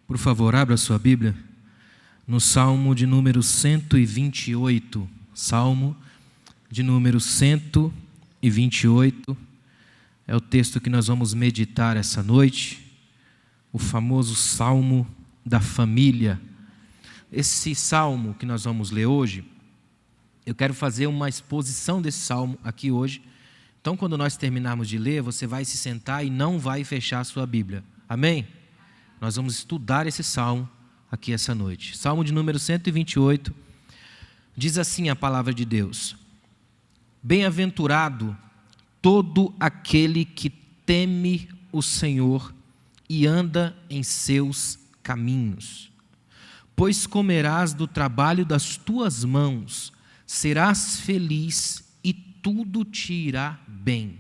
Por favor, abra sua Bíblia no Salmo de número 128. Salmo de número 128 é o texto que nós vamos meditar essa noite, o famoso Salmo da família. Esse salmo que nós vamos ler hoje, eu quero fazer uma exposição desse salmo aqui hoje. Então, quando nós terminarmos de ler, você vai se sentar e não vai fechar a sua Bíblia. Amém? Nós vamos estudar esse salmo aqui essa noite. Salmo de número 128, diz assim a palavra de Deus: Bem-aventurado todo aquele que teme o Senhor e anda em seus caminhos. Pois comerás do trabalho das tuas mãos, serás feliz e tudo te irá bem.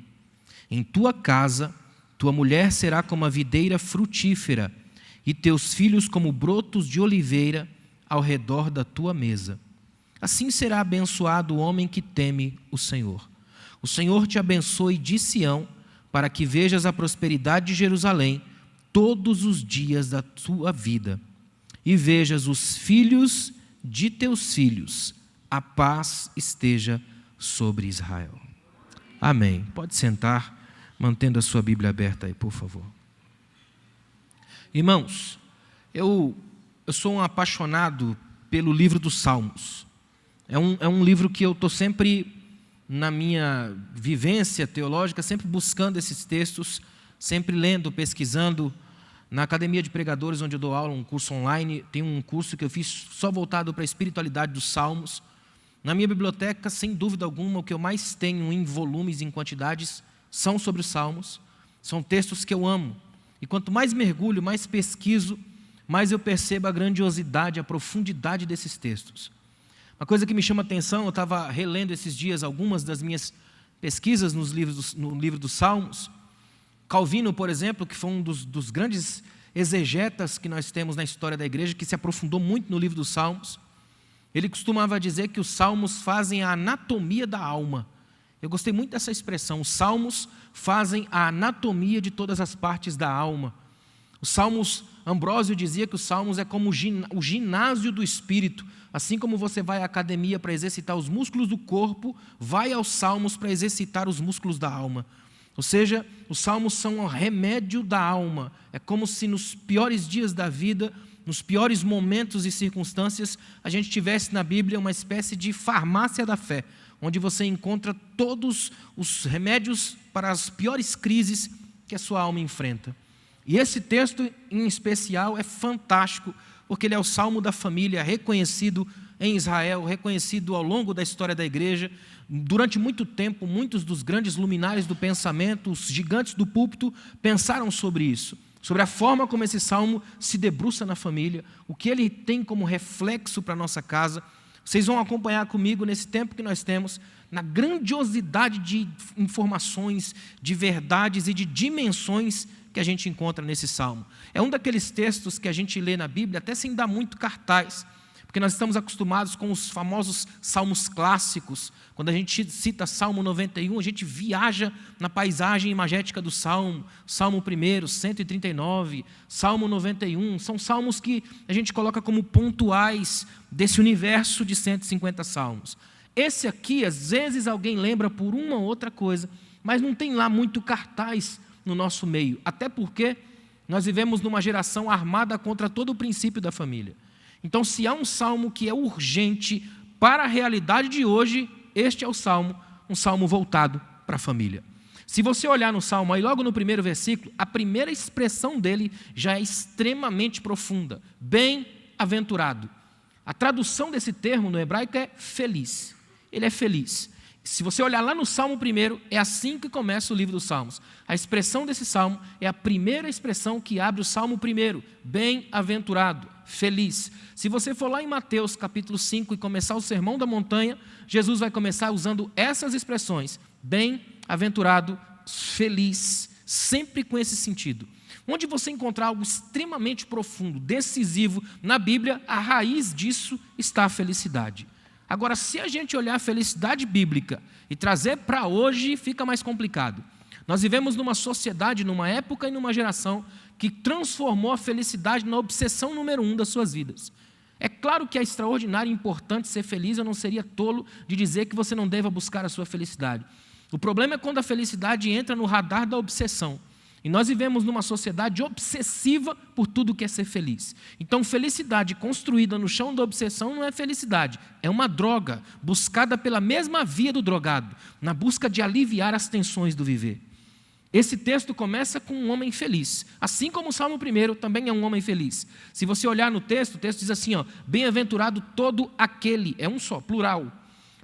Em tua casa, tua mulher será como a videira frutífera, e teus filhos como brotos de oliveira ao redor da tua mesa. Assim será abençoado o homem que teme o Senhor. O Senhor te abençoe de Sião, para que vejas a prosperidade de Jerusalém todos os dias da tua vida, e vejas os filhos de teus filhos. A paz esteja sobre Israel. Amém. Pode sentar, mantendo a sua Bíblia aberta aí, por favor. Irmãos, eu sou um apaixonado pelo livro dos Salmos. É um livro que eu estou sempre, na minha vivência teológica, sempre buscando esses textos, sempre lendo, pesquisando. Na Academia de Pregadores, onde eu dou aula, um curso online, tem um curso que eu fiz só voltado para a espiritualidade dos Salmos. Na minha biblioteca, sem dúvida alguma, o que eu mais tenho em volumes e em quantidades são sobre os Salmos. São textos que eu amo. E quanto mais mergulho, mais pesquiso, mais eu percebo a grandiosidade, a profundidade desses textos. Uma coisa que me chama a atenção, eu estava relendo esses dias algumas das minhas pesquisas no livro dos Salmos. Calvino, por exemplo, que foi um dos grandes exegetas que nós temos na história da igreja, que se aprofundou muito no livro dos Salmos, ele costumava dizer que os Salmos fazem a anatomia da alma. Eu gostei muito dessa expressão. Os Salmos fazem a anatomia de todas as partes da alma. Os Salmos, Ambrósio dizia que os Salmos é como o ginásio do espírito. Assim como você vai à academia para exercitar os músculos do corpo, vai aos Salmos para exercitar os músculos da alma. Ou seja, os Salmos são o remédio da alma. É como se nos piores dias da vida, nos piores momentos e circunstâncias, a gente tivesse na Bíblia uma espécie de farmácia da fé, onde você encontra todos os remédios para as piores crises que a sua alma enfrenta. E esse texto, em especial, é fantástico, porque ele é o Salmo da família, reconhecido em Israel, reconhecido ao longo da história da igreja. Durante muito tempo, muitos dos grandes luminares do pensamento, os gigantes do púlpito, pensaram sobre isso, sobre a forma como esse salmo se debruça na família, o que ele tem como reflexo para a nossa casa. Vocês vão acompanhar comigo nesse tempo que nós temos, na grandiosidade de informações, de verdades e de dimensões que a gente encontra nesse salmo. É um daqueles textos que a gente lê na Bíblia até sem dar muito cartaz, porque nós estamos acostumados com os famosos salmos clássicos. Quando a gente cita Salmo 91, a gente viaja na paisagem imagética do Salmo. Salmo 1, 139, Salmo 91, são salmos que a gente coloca como pontuais desse universo de 150 salmos. Esse aqui, às vezes alguém lembra por uma ou outra coisa, mas não tem lá muito cartaz no nosso meio, até porque nós vivemos numa geração armada contra todo o princípio da família. Então, se há um salmo que é urgente para a realidade de hoje, este é o salmo, um salmo voltado para a família. Se você olhar no salmo, aí logo no primeiro versículo, a primeira expressão dele já é extremamente profunda. Bem-aventurado. A tradução desse termo no hebraico é feliz. Ele é feliz. Se você olhar lá no Salmo 1, é assim que começa o livro dos Salmos. A expressão desse salmo é a primeira expressão que abre o Salmo 1. Bem-aventurado, feliz. Se você for lá em Mateus capítulo 5 e começar o Sermão da Montanha, Jesus vai começar usando essas expressões. Bem-aventurado, feliz, sempre com esse sentido. Onde você encontrar algo extremamente profundo, decisivo na Bíblia, a raiz disso está a felicidade. Agora, se a gente olhar a felicidade bíblica e trazer para hoje, fica mais complicado. Nós vivemos numa sociedade, numa época e numa geração que transformou a felicidade na obsessão número 1 das suas vidas. É claro que é extraordinário e importante ser feliz, eu não seria tolo de dizer que você não deva buscar a sua felicidade. O problema é quando a felicidade entra no radar da obsessão. E nós vivemos numa sociedade obsessiva por tudo que é ser feliz. Então, felicidade construída no chão da obsessão não é felicidade, é uma droga buscada pela mesma via do drogado, na busca de aliviar as tensões do viver. Esse texto começa com um homem feliz, assim como o Salmo 1 também é um homem feliz. Se você olhar no texto, o texto diz assim, bem-aventurado todo aquele, é um só, plural.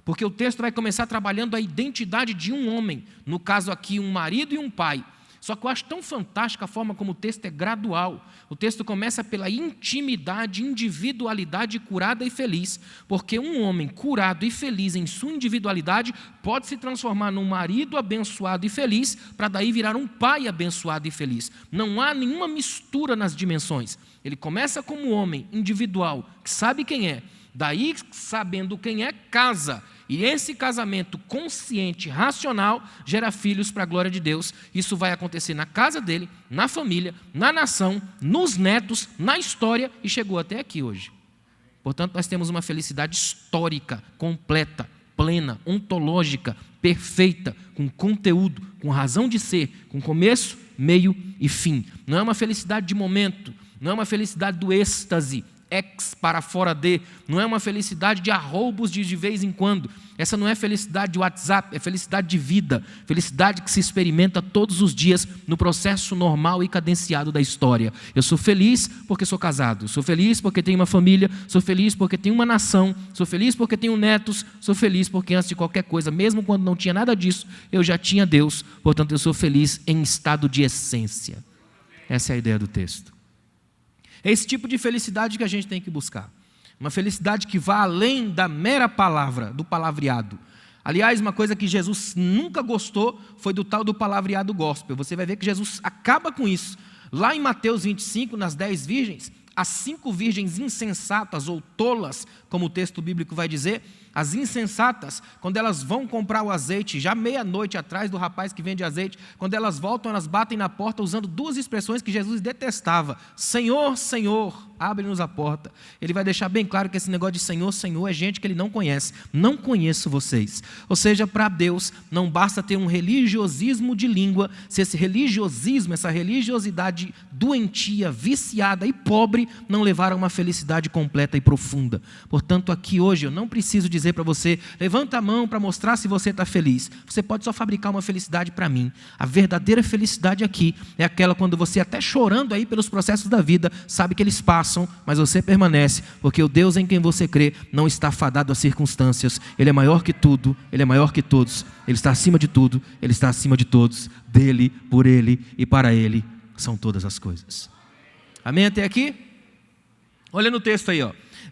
Porque o texto vai começar trabalhando a identidade de um homem, no caso aqui um marido e um pai. Só que eu acho tão fantástica a forma como o texto é gradual. O texto começa pela intimidade, individualidade curada e feliz, porque um homem curado e feliz em sua individualidade pode se transformar num marido abençoado e feliz, para daí virar um pai abençoado e feliz. Não há nenhuma mistura nas dimensões. Ele começa como homem individual, que sabe quem é, daí, sabendo quem é, casa. E esse casamento consciente, racional, gera filhos para a glória de Deus. Isso vai acontecer na casa dele, na família, na nação, nos netos, na história e chegou até aqui hoje. Portanto, nós temos uma felicidade histórica, completa, plena, ontológica, perfeita, com conteúdo, com razão de ser, com começo, meio e fim. Não é uma felicidade de momento, não é uma felicidade do êxtase, ex para fora de, não é uma felicidade de arroubos de vez em quando. Essa não é felicidade de WhatsApp, é felicidade de vida, felicidade que se experimenta todos os dias no processo normal e cadenciado da história. Eu sou feliz porque sou casado, sou feliz porque tenho uma família, sou feliz porque tenho uma nação, sou feliz porque tenho netos, sou feliz porque antes de qualquer coisa, mesmo quando não tinha nada disso, eu já tinha Deus, portanto eu sou feliz em estado de essência. Essa é a ideia do texto. É esse tipo de felicidade que a gente tem que buscar. Uma felicidade que vá além da mera palavra, do palavreado. Aliás, uma coisa que Jesus nunca gostou foi do tal do palavreado gospel. Você vai ver que Jesus acaba com isso. Lá em Mateus 25, nas 10 virgens, as 5 virgens insensatas ou tolas, como o texto bíblico vai dizer, as insensatas, quando elas vão comprar o azeite, já meia-noite atrás do rapaz que vende azeite, quando elas voltam, elas batem na porta usando 2 expressões que Jesus detestava. Senhor, Senhor, abre-nos a porta. Ele vai deixar bem claro que esse negócio de Senhor, Senhor é gente que ele não conhece. Não conheço vocês. Ou seja, para Deus não basta ter um religiosismo de língua, se esse religiosismo, essa religiosidade doentia, viciada e pobre não levar a uma felicidade completa e profunda. Portanto, aqui hoje eu não preciso dizer para você, levanta a mão para mostrar se você está feliz. Você pode só fabricar uma felicidade para mim. A verdadeira felicidade aqui é aquela quando você, até chorando aí pelos processos da vida, sabe que eles passam, mas você permanece, porque o Deus em quem você crê não está fadado às circunstâncias. Ele é maior que tudo, Ele é maior que todos, Ele está acima de tudo, Ele está acima de todos, dele, por Ele e para Ele são todas as coisas. Amém até aqui? Olha no texto aí,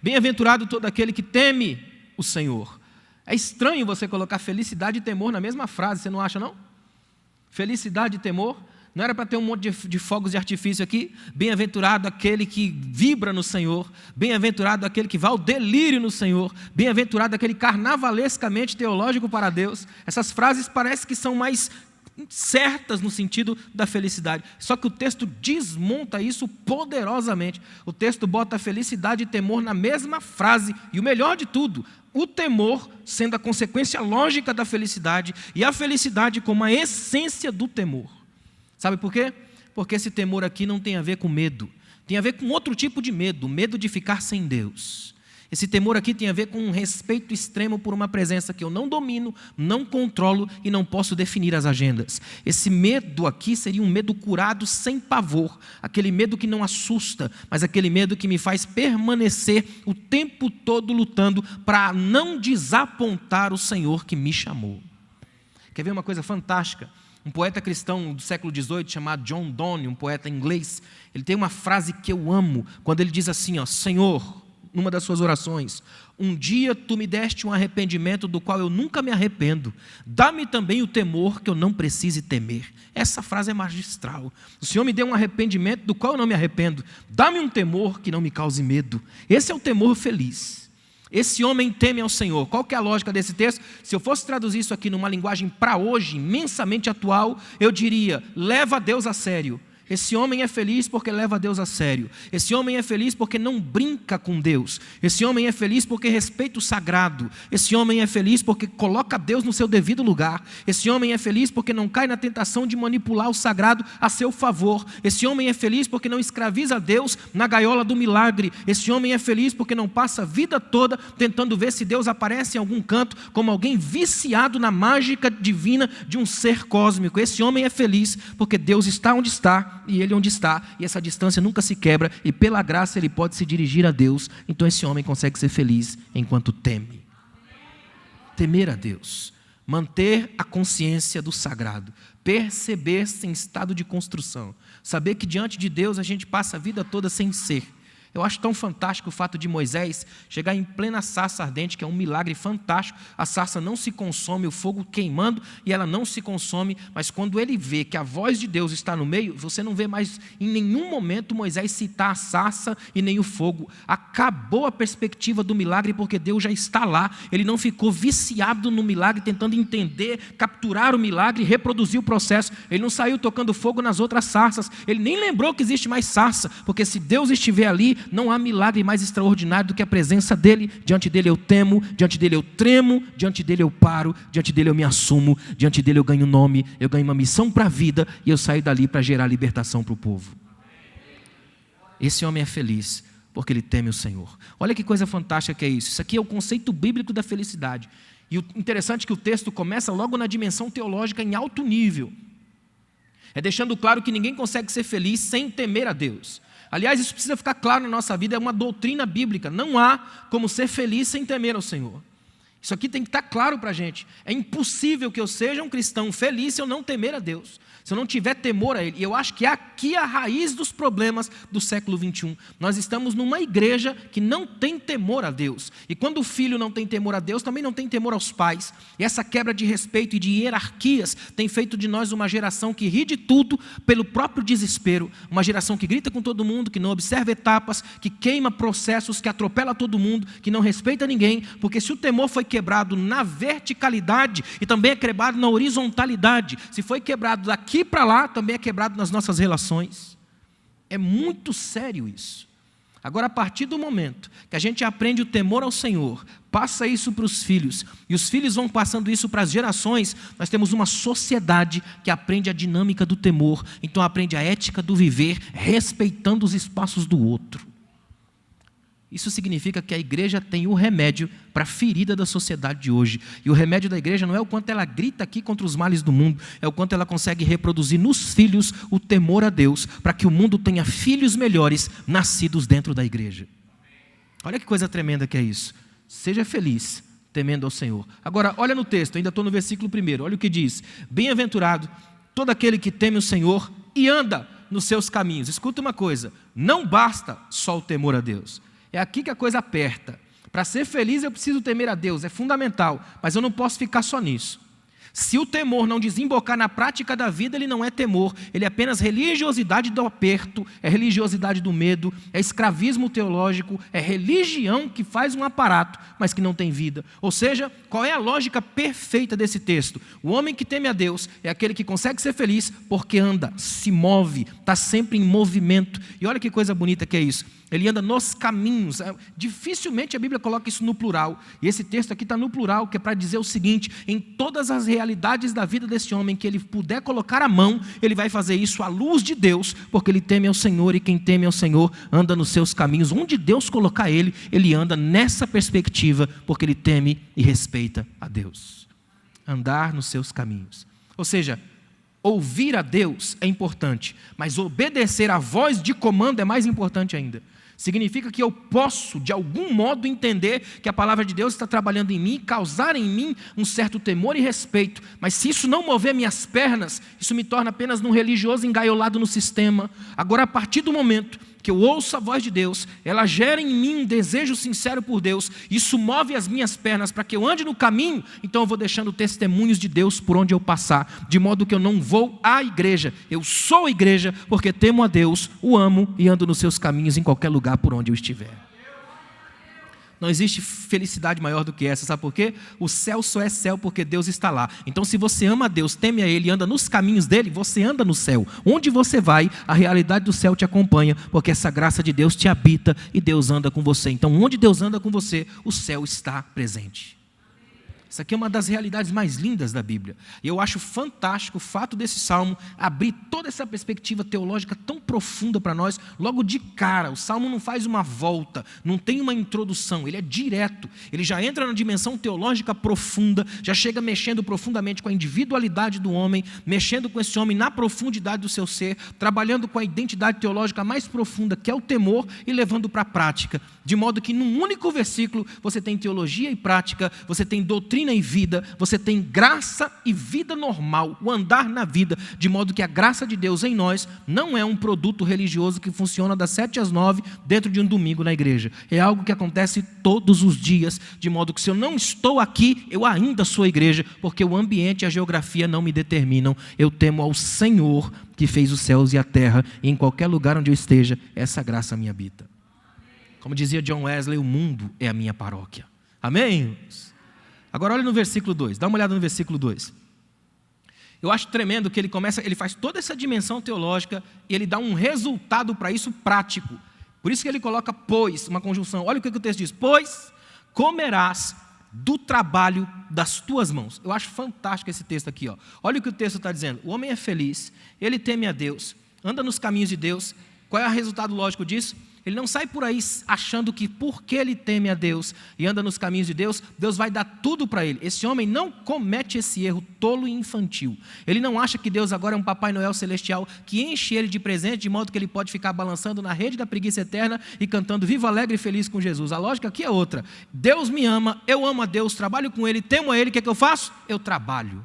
bem-aventurado todo aquele que teme o Senhor. É estranho você colocar felicidade e temor na mesma frase, você não acha não? Felicidade e temor, não era para ter um monte de fogos de artifício aqui? Bem-aventurado aquele que vibra no Senhor, bem-aventurado aquele que vai ao delírio no Senhor, bem-aventurado aquele carnavalescamente teológico para Deus. Essas frases parecem que são mais certas no sentido da felicidade, só que o texto desmonta isso poderosamente. O texto bota felicidade e temor na mesma frase, e o melhor de tudo, o temor sendo a consequência lógica da felicidade, e a felicidade como a essência do temor. Sabe por quê? Porque esse temor aqui não tem a ver com medo, tem a ver com outro tipo de medo, o medo de ficar sem Deus. Esse temor aqui tem a ver com um respeito extremo por uma presença que eu não domino, não controlo e não posso definir as agendas. Esse medo aqui seria um medo curado sem pavor, aquele medo que não assusta, mas aquele medo que me faz permanecer o tempo todo lutando para não desapontar o Senhor que me chamou. Quer ver uma coisa fantástica? Um poeta cristão do século XVIII chamado John Donne, um poeta inglês, ele tem uma frase que eu amo, quando ele diz assim, Senhor, numa das suas orações, um dia tu me deste um arrependimento do qual eu nunca me arrependo, dá-me também o temor que eu não precise temer. Essa frase é magistral. O Senhor me deu um arrependimento do qual eu não me arrependo, dá-me um temor que não me cause medo. Esse é o temor feliz. Esse homem teme ao Senhor. Qual que é a lógica desse texto? Se eu fosse traduzir isso aqui numa linguagem para hoje, imensamente atual, eu diria, leva Deus a sério. Esse homem é feliz porque leva Deus a sério. Esse homem é feliz porque não brinca com Deus. Esse homem é feliz porque respeita o sagrado. Esse homem é feliz porque coloca Deus no seu devido lugar. Esse homem é feliz porque não cai na tentação de manipular o sagrado a seu favor. Esse homem é feliz porque não escraviza Deus na gaiola do milagre. Esse homem é feliz porque não passa a vida toda tentando ver se Deus aparece em algum canto como alguém viciado na mágica divina de um ser cósmico. Esse homem é feliz porque Deus está onde está e ele onde está, e essa distância nunca se quebra, e pela graça ele pode se dirigir a Deus. Então esse homem consegue ser feliz enquanto teme. Temer a Deus, manter a consciência do sagrado, perceber-se em estado de construção, saber que diante de Deus a gente passa a vida toda sem ser. Eu acho tão fantástico o fato de Moisés chegar em plena sarça ardente, que é um milagre fantástico. A sarça não se consome, o fogo queimando e ela não se consome, mas quando ele vê que a voz de Deus está no meio, você não vê mais em nenhum momento Moisés citar a sarça e nem o fogo. Acabou a perspectiva do milagre porque Deus já está lá. Ele não ficou viciado no milagre, tentando entender, capturar o milagre, reproduzir o processo. Ele não saiu tocando fogo nas outras sarças. Ele nem lembrou que existe mais sarça, porque se Deus estiver ali, não há milagre mais extraordinário do que a presença dele. Diante dele eu temo, diante dele eu tremo, diante dele eu paro, diante dele eu me assumo, diante dele eu ganho nome, eu ganho uma missão para a vida e eu saio dali para gerar libertação para o povo. Esse homem é feliz porque ele teme o Senhor. Olha que coisa fantástica que é isso. Isso aqui é o conceito bíblico da felicidade. E o interessante é que o texto começa logo na dimensão teológica em alto nível. É deixando claro que ninguém consegue ser feliz sem temer a Deus. Aliás, isso precisa ficar claro na nossa vida, é uma doutrina bíblica. Não há como ser feliz sem temer ao Senhor. Isso aqui tem que estar claro para a gente. É impossível que eu seja um cristão feliz se eu não temer a Deus, se eu não tiver temor a Ele. E eu acho que é aqui a raiz dos problemas do século 21. Nós estamos numa igreja que não tem temor a Deus. E quando o filho não tem temor a Deus, também não tem temor aos pais. E essa quebra de respeito e de hierarquias tem feito de nós uma geração que ri de tudo pelo próprio desespero. Uma geração que grita com todo mundo, que não observa etapas, que queima processos, que atropela todo mundo, que não respeita ninguém. Porque se o temor foi quebrado na verticalidade e também é quebrado na horizontalidade, se foi quebrado daqui para lá, também é quebrado nas nossas relações. É muito sério isso. Agora, a partir do momento que a gente aprende o temor ao Senhor, passa isso para os filhos, e os filhos vão passando isso para as gerações, nós temos uma sociedade que aprende a dinâmica do temor, então aprende a ética do viver, respeitando os espaços do outro. Isso significa que a igreja tem o remédio para a ferida da sociedade de hoje. E o remédio da igreja não é o quanto ela grita aqui contra os males do mundo, é o quanto ela consegue reproduzir nos filhos o temor a Deus, para que o mundo tenha filhos melhores nascidos dentro da igreja. Olha que coisa tremenda que é isso. Seja feliz, temendo ao Senhor. Agora, olha no texto, ainda estou no versículo 1, olha o que diz. Bem-aventurado todo aquele que teme o Senhor e anda nos seus caminhos. Escuta uma coisa, não basta só o temor a Deus. É aqui que a coisa aperta. Para ser feliz eu preciso temer a Deus, é fundamental, mas eu não posso ficar só nisso. Se o temor não desembocar na prática da vida, ele não é temor, ele é apenas religiosidade do aperto, é religiosidade do medo, é escravismo teológico, é religião que faz um aparato, mas que não tem vida. Ou seja, qual é a lógica perfeita desse texto? O homem que teme a Deus é aquele que consegue ser feliz porque anda, se move, está sempre em movimento. E olha que coisa bonita que é isso. Ele anda nos caminhos. Dificilmente a Bíblia coloca isso no plural. E esse texto aqui está no plural, que é para dizer o seguinte: em todas as realidades da vida desse homem que ele puder colocar a mão, ele vai fazer isso à luz de Deus, porque ele teme ao Senhor, e quem teme ao Senhor anda nos seus caminhos. Onde Deus colocar ele, ele anda nessa perspectiva, porque ele teme e respeita a Deus. Andar nos seus caminhos. Ou seja, ouvir a Deus é importante, mas obedecer à voz de comando é mais importante ainda. Significa que eu posso, de algum modo, entender que a palavra de Deus está trabalhando em mim, causar em mim um certo temor e respeito. Mas se isso não mover minhas pernas, isso me torna apenas um religioso engaiolado no sistema. Agora, a partir do momento que eu ouço a voz de Deus, ela gera em mim um desejo sincero por Deus, isso move as minhas pernas para que eu ande no caminho, então eu vou deixando testemunhos de Deus por onde eu passar, de modo que eu não vou à igreja, eu sou a igreja porque temo a Deus, o amo e ando nos seus caminhos em qualquer lugar por onde eu estiver. Não existe felicidade maior do que essa, sabe por quê? O céu só é céu porque Deus está lá. Então, se você ama a Deus, teme a Ele e anda nos caminhos dEle, você anda no céu. Onde você vai, a realidade do céu te acompanha, porque essa graça de Deus te habita e Deus anda com você. Então, onde Deus anda com você, o céu está presente. Isso aqui é uma das realidades mais lindas da Bíblia. E eu acho fantástico o fato desse salmo abrir toda essa perspectiva teológica tão profunda para nós, logo de cara. O salmo não faz uma volta, não tem uma introdução, ele é direto. Ele já entra na dimensão teológica profunda, já chega mexendo profundamente com a individualidade do homem, mexendo com esse homem na profundidade do seu ser, trabalhando com a identidade teológica mais profunda, que é o temor, e levando para a prática. De modo que num único versículo você tem teologia e prática, você tem doutrina e vida, você tem graça e vida normal, o andar na vida, de modo que a graça de Deus em nós não é um produto religioso que funciona das 7 às 9 dentro de um domingo na igreja. É algo que acontece todos os dias, de modo que se eu não estou aqui, eu ainda sou igreja, porque o ambiente e a geografia não me determinam. Eu temo ao Senhor que fez os céus e a terra, e em qualquer lugar onde eu esteja, essa graça me habita. Como dizia John Wesley, o mundo é a minha paróquia. Amém? Agora olha no versículo 2, dá uma olhada no versículo 2. Eu acho tremendo que ele faz toda essa dimensão teológica e ele dá um resultado para isso prático. Por isso que ele coloca pois, uma conjunção. Olha o que o texto diz: pois comerás do trabalho das tuas mãos. Eu acho fantástico esse texto aqui. Olha o que o texto está dizendo. O homem é feliz, ele teme a Deus, anda nos caminhos de Deus. Qual é o resultado lógico disso? Ele não sai por aí achando que porque ele teme a Deus e anda nos caminhos de Deus, Deus vai dar tudo para ele. Esse homem não comete esse erro tolo e infantil. Ele não acha que Deus agora é um Papai Noel celestial que enche ele de presente, de modo que ele pode ficar balançando na rede da preguiça eterna e cantando viva alegre e feliz com Jesus. A lógica aqui é outra. Deus me ama, eu amo a Deus, trabalho com Ele, temo a Ele, o que é que eu faço? Eu trabalho.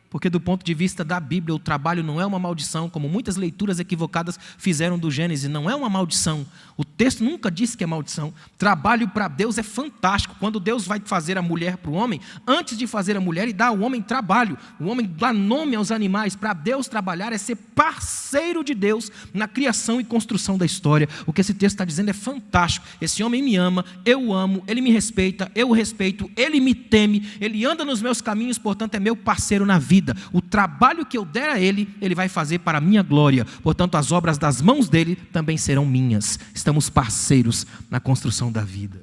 Porque do ponto de vista da Bíblia, o trabalho não é uma maldição, como muitas leituras equivocadas fizeram do Gênesis, não é uma maldição. O texto nunca disse que é maldição. Trabalho para Deus é fantástico. Quando Deus vai fazer a mulher para o homem, antes de fazer a mulher, Ele dá ao homem trabalho. O homem dá nome aos animais. Para Deus trabalhar é ser parceiro de Deus na criação e construção da história. O que esse texto está dizendo é fantástico. Esse homem me ama, eu o amo, ele me respeita, eu o respeito, ele me teme, ele anda nos meus caminhos, portanto é meu parceiro na vida. O trabalho que eu der a ele, ele vai fazer para a minha glória. Portanto, as obras das mãos dele também serão minhas. Estamos parceiros na construção da vida.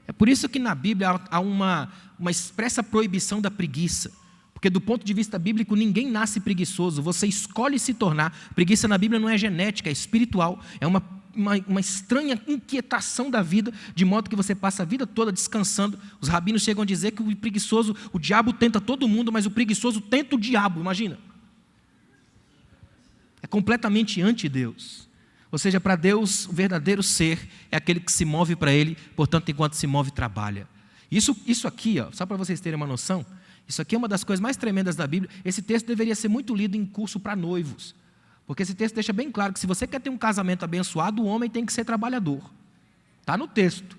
É por isso que na Bíblia há uma expressa proibição da preguiça. Porque do ponto de vista bíblico, ninguém nasce preguiçoso. Você escolhe se tornar. Preguiça na Bíblia não é genética, é espiritual. É uma estranha inquietação da vida, de modo que você passa a vida toda descansando. Os rabinos chegam a dizer que o preguiçoso, o diabo tenta todo mundo, mas o preguiçoso tenta o diabo, imagina. É completamente anti-Deus. Ou seja, para Deus, o verdadeiro ser é aquele que se move para Ele, portanto, enquanto se move, trabalha. Isso aqui, só para vocês terem uma noção, isso aqui é uma das coisas mais tremendas da Bíblia. Esse texto deveria ser muito lido em curso para noivos. Porque esse texto deixa bem claro que se você quer ter um casamento abençoado, o homem tem que ser trabalhador. Está no texto.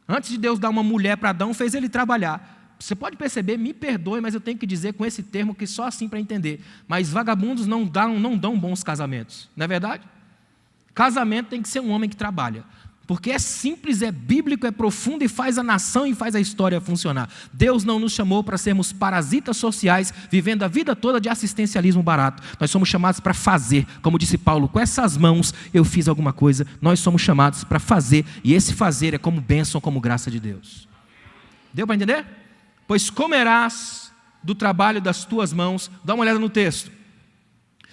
Antes de Deus dar uma mulher para Adão, fez ele trabalhar. Você pode perceber, me perdoe, mas eu tenho que dizer com esse termo que só assim para entender. Mas vagabundos não dão bons casamentos. Não é verdade? Casamento tem que ser um homem que trabalha. Porque é simples, é bíblico, é profundo e faz a nação e faz a história funcionar. Deus não nos chamou para sermos parasitas sociais, vivendo a vida toda de assistencialismo barato. Nós somos chamados para fazer, como disse Paulo, com essas mãos eu fiz alguma coisa. Nós somos chamados para fazer, e esse fazer é como bênção, como graça de Deus. Deu para entender? Pois comerás do trabalho das tuas mãos. Dá uma olhada no texto.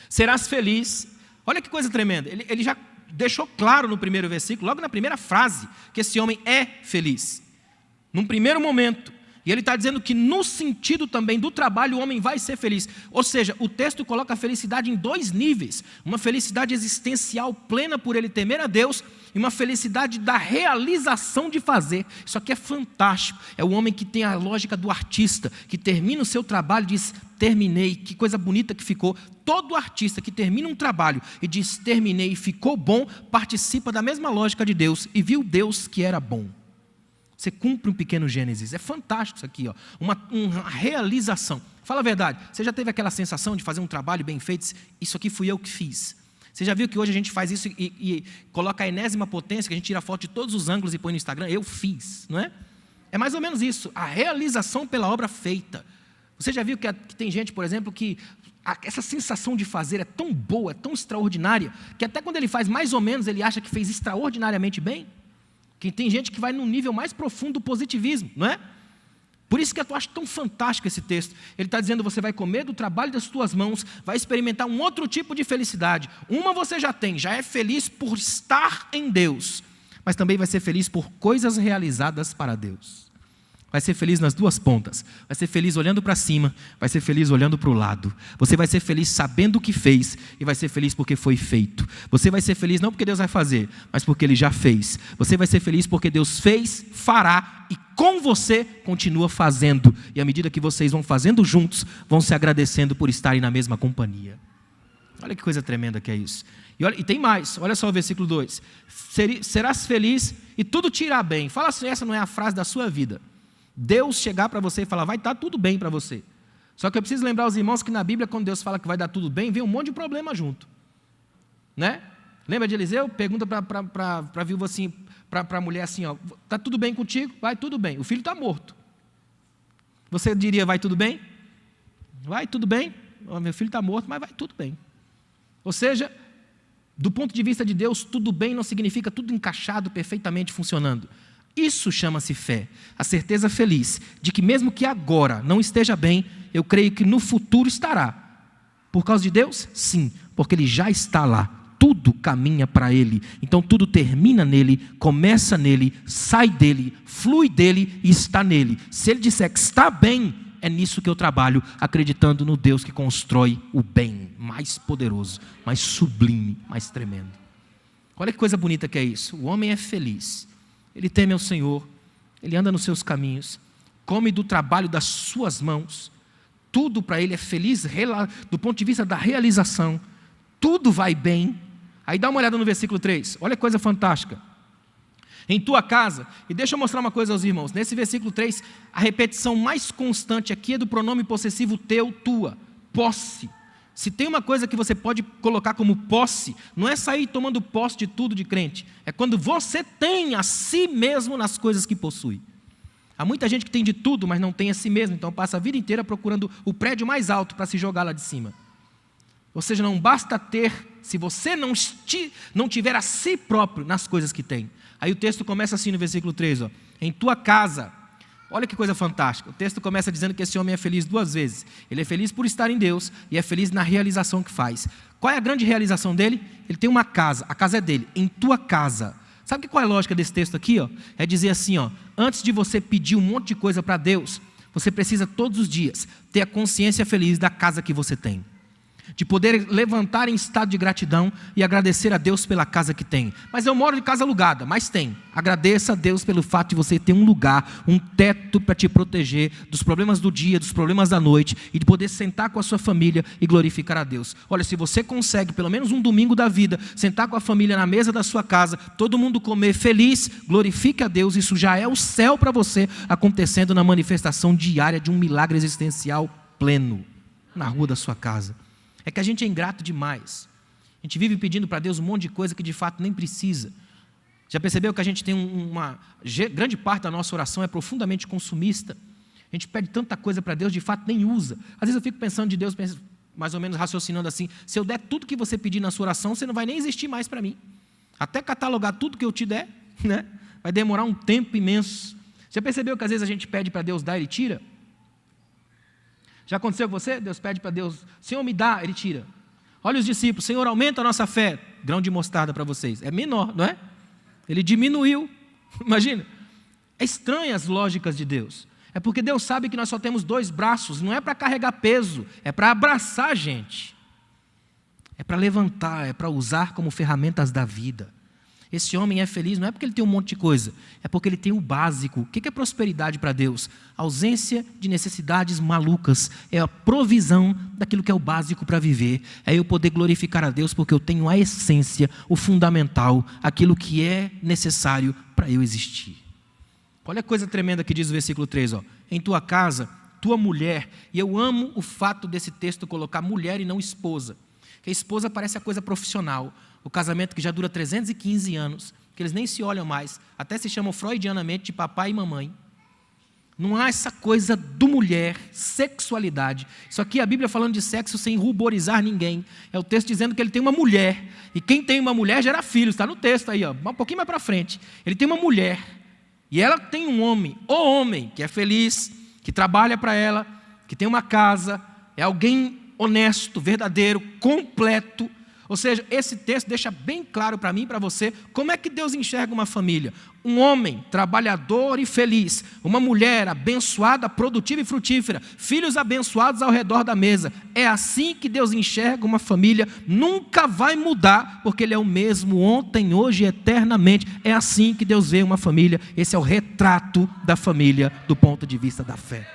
Serás feliz. Olha que coisa tremenda. Ele já deixou claro no primeiro versículo, logo na primeira frase, que esse homem é feliz. Num primeiro momento. E ele está dizendo que no sentido também do trabalho o homem vai ser feliz. Ou seja, o texto coloca a felicidade em 2 níveis. Uma felicidade existencial plena por ele temer a Deus e uma felicidade da realização de fazer. Isso aqui é fantástico. É o homem que tem a lógica do artista, que termina o seu trabalho e diz, terminei, que coisa bonita que ficou. Todo artista que termina um trabalho e diz, terminei, ficou bom, participa da mesma lógica de Deus e viu Deus que era bom. Você cumpre um pequeno Gênesis. É fantástico isso aqui. Uma realização. Fala a verdade. Você já teve aquela sensação de fazer um trabalho bem feito? Isso aqui fui eu que fiz. Você já viu que hoje a gente faz isso e coloca a enésima potência, que a gente tira foto de todos os ângulos e põe no Instagram? Eu fiz, não é? É mais ou menos isso, a realização pela obra feita. Você já viu que tem gente, por exemplo, que essa sensação de fazer é tão boa, é tão extraordinária, que até quando ele faz mais ou menos, ele acha que fez extraordinariamente bem? Que tem gente que vai num nível mais profundo do positivismo, não é? Por isso que eu acho tão fantástico esse texto. Ele está dizendo, você vai comer do trabalho das tuas mãos, vai experimentar um outro tipo de felicidade. Uma você já tem, já é feliz por estar em Deus, mas também vai ser feliz por coisas realizadas para Deus. Vai ser feliz nas duas pontas. Vai ser feliz olhando para cima, vai ser feliz olhando para o lado. Você vai ser feliz sabendo o que fez e vai ser feliz porque foi feito. Você vai ser feliz não porque Deus vai fazer, mas porque Ele já fez. Você vai ser feliz porque Deus fez, fará e com você continua fazendo. E à medida que vocês vão fazendo juntos, vão se agradecendo por estarem na mesma companhia. Olha que coisa tremenda que é isso. E tem mais, olha só o versículo 2. Serás feliz e tudo te irá bem. Fala assim, essa não é a frase da sua vida. Deus chegar para você e falar, vai estar tudo bem para você. Só que eu preciso lembrar os irmãos que na Bíblia, quando Deus fala que vai dar tudo bem, vem um monte de problema junto. Né? Lembra de Eliseu? Pergunta para a viúva assim, para a mulher assim, ó, está tudo bem contigo? Vai tudo bem. O filho está morto. Você diria, vai tudo bem? Vai tudo bem? Oh, meu filho está morto, mas vai tudo bem. Ou seja, do ponto de vista de Deus, tudo bem não significa tudo encaixado, perfeitamente funcionando. Isso chama-se fé, a certeza feliz de que mesmo que agora não esteja bem, eu creio que no futuro estará. Por causa de Deus? Sim, porque Ele já está lá. Tudo caminha para Ele, então tudo termina nele, começa nele, sai dele, flui dele e está nele. Se Ele disser que está bem, é nisso que eu trabalho, acreditando no Deus que constrói o bem, mais poderoso, mais sublime, mais tremendo. Olha que coisa bonita que é isso, o homem é feliz, ele teme ao Senhor, ele anda nos seus caminhos, come do trabalho das suas mãos, tudo para ele é feliz do ponto de vista da realização, tudo vai bem. Aí dá uma olhada no versículo 3, olha que coisa fantástica. Em tua casa, e deixa eu mostrar uma coisa aos irmãos, nesse versículo 3, a repetição mais constante aqui é do pronome possessivo teu, tua, posse. Se tem uma coisa que você pode colocar como posse, não é sair tomando posse de tudo de crente, é quando você tem a si mesmo nas coisas que possui. Há muita gente que tem de tudo, mas não tem a si mesmo, então passa a vida inteira procurando o prédio mais alto para se jogar lá de cima. Ou seja, não basta ter, se você não tiver a si próprio nas coisas que tem. Aí o texto começa assim no versículo 3, ó, em tua casa. Olha que coisa fantástica, o texto começa dizendo que esse homem é feliz duas vezes. Ele é feliz por estar em Deus e é feliz na realização que faz. Qual é a grande realização dele? Ele tem uma casa, a casa é dele, em tua casa. Sabe qual é a lógica desse texto aqui? Ó? É dizer assim, ó, antes de você pedir um monte de coisa para Deus, você precisa todos os dias ter a consciência feliz da casa que você tem. De poder levantar em estado de gratidão e agradecer a Deus pela casa que tem. Mas eu moro de casa alugada, mas tem. Agradeça a Deus pelo fato de você ter um lugar, um teto para te proteger dos problemas do dia, dos problemas da noite, e de poder sentar com a sua família e glorificar a Deus. Olha, se você consegue, pelo menos um domingo da vida, sentar com a família na mesa da sua casa, todo mundo comer feliz, glorifique a Deus, isso já é o céu para você, acontecendo na manifestação diária de um milagre existencial pleno, na rua da sua casa. É que a gente é ingrato demais. A gente vive pedindo para Deus um monte de coisa que de fato nem precisa. Já percebeu que a gente tem grande parte da nossa oração é profundamente consumista? A gente pede tanta coisa para Deus, de fato nem usa. Às vezes eu fico pensando de Deus, mais ou menos raciocinando assim, se eu der tudo que você pedir na sua oração, você não vai nem existir mais para mim. Até catalogar tudo que eu te der, né? Vai demorar um tempo imenso. Já percebeu que às vezes a gente pede para Deus dar e Ele tira? Já aconteceu com você? Deus pede para Deus, Senhor, me dá, Ele tira. Olha os discípulos, Senhor, aumenta a nossa fé. Grão de mostarda para vocês. É menor, não é? Ele diminuiu. Imagina. É estranho as lógicas de Deus. É porque Deus sabe que nós só temos 2 braços. Não é para carregar peso, é para abraçar a gente. É para levantar, é para usar como ferramentas da vida. Esse homem é feliz não é porque ele tem um monte de coisa, é porque ele tem o básico. O que é prosperidade para Deus? A ausência de necessidades malucas, é a provisão daquilo que é o básico para viver. É eu poder glorificar a Deus porque eu tenho a essência, o fundamental, aquilo que é necessário para eu existir. Olha a coisa tremenda que diz o versículo 3, ó. Em tua casa, tua mulher, e eu amo o fato desse texto colocar mulher e não esposa. Que a esposa parece a coisa profissional. O casamento que já dura 315 anos, que eles nem se olham mais, até se chamam freudianamente de papai e mamãe. Não há essa coisa do mulher, sexualidade. Isso aqui é a Bíblia falando de sexo sem ruborizar ninguém. É o texto dizendo que ele tem uma mulher. E quem tem uma mulher gera filhos. Está no texto aí, ó, um pouquinho mais para frente. Ele tem uma mulher. E ela tem um homem. O homem que é feliz, que trabalha para ela, que tem uma casa. É alguém honesto, verdadeiro, completo. Ou seja, esse texto deixa bem claro para mim e para você como é que Deus enxerga uma família. Um homem trabalhador e feliz, uma mulher abençoada, produtiva e frutífera, filhos abençoados ao redor da mesa. É assim que Deus enxerga uma família, nunca vai mudar, porque Ele é o mesmo ontem, hoje e eternamente. É assim que Deus vê uma família. Esse é o retrato da família do ponto de vista da fé.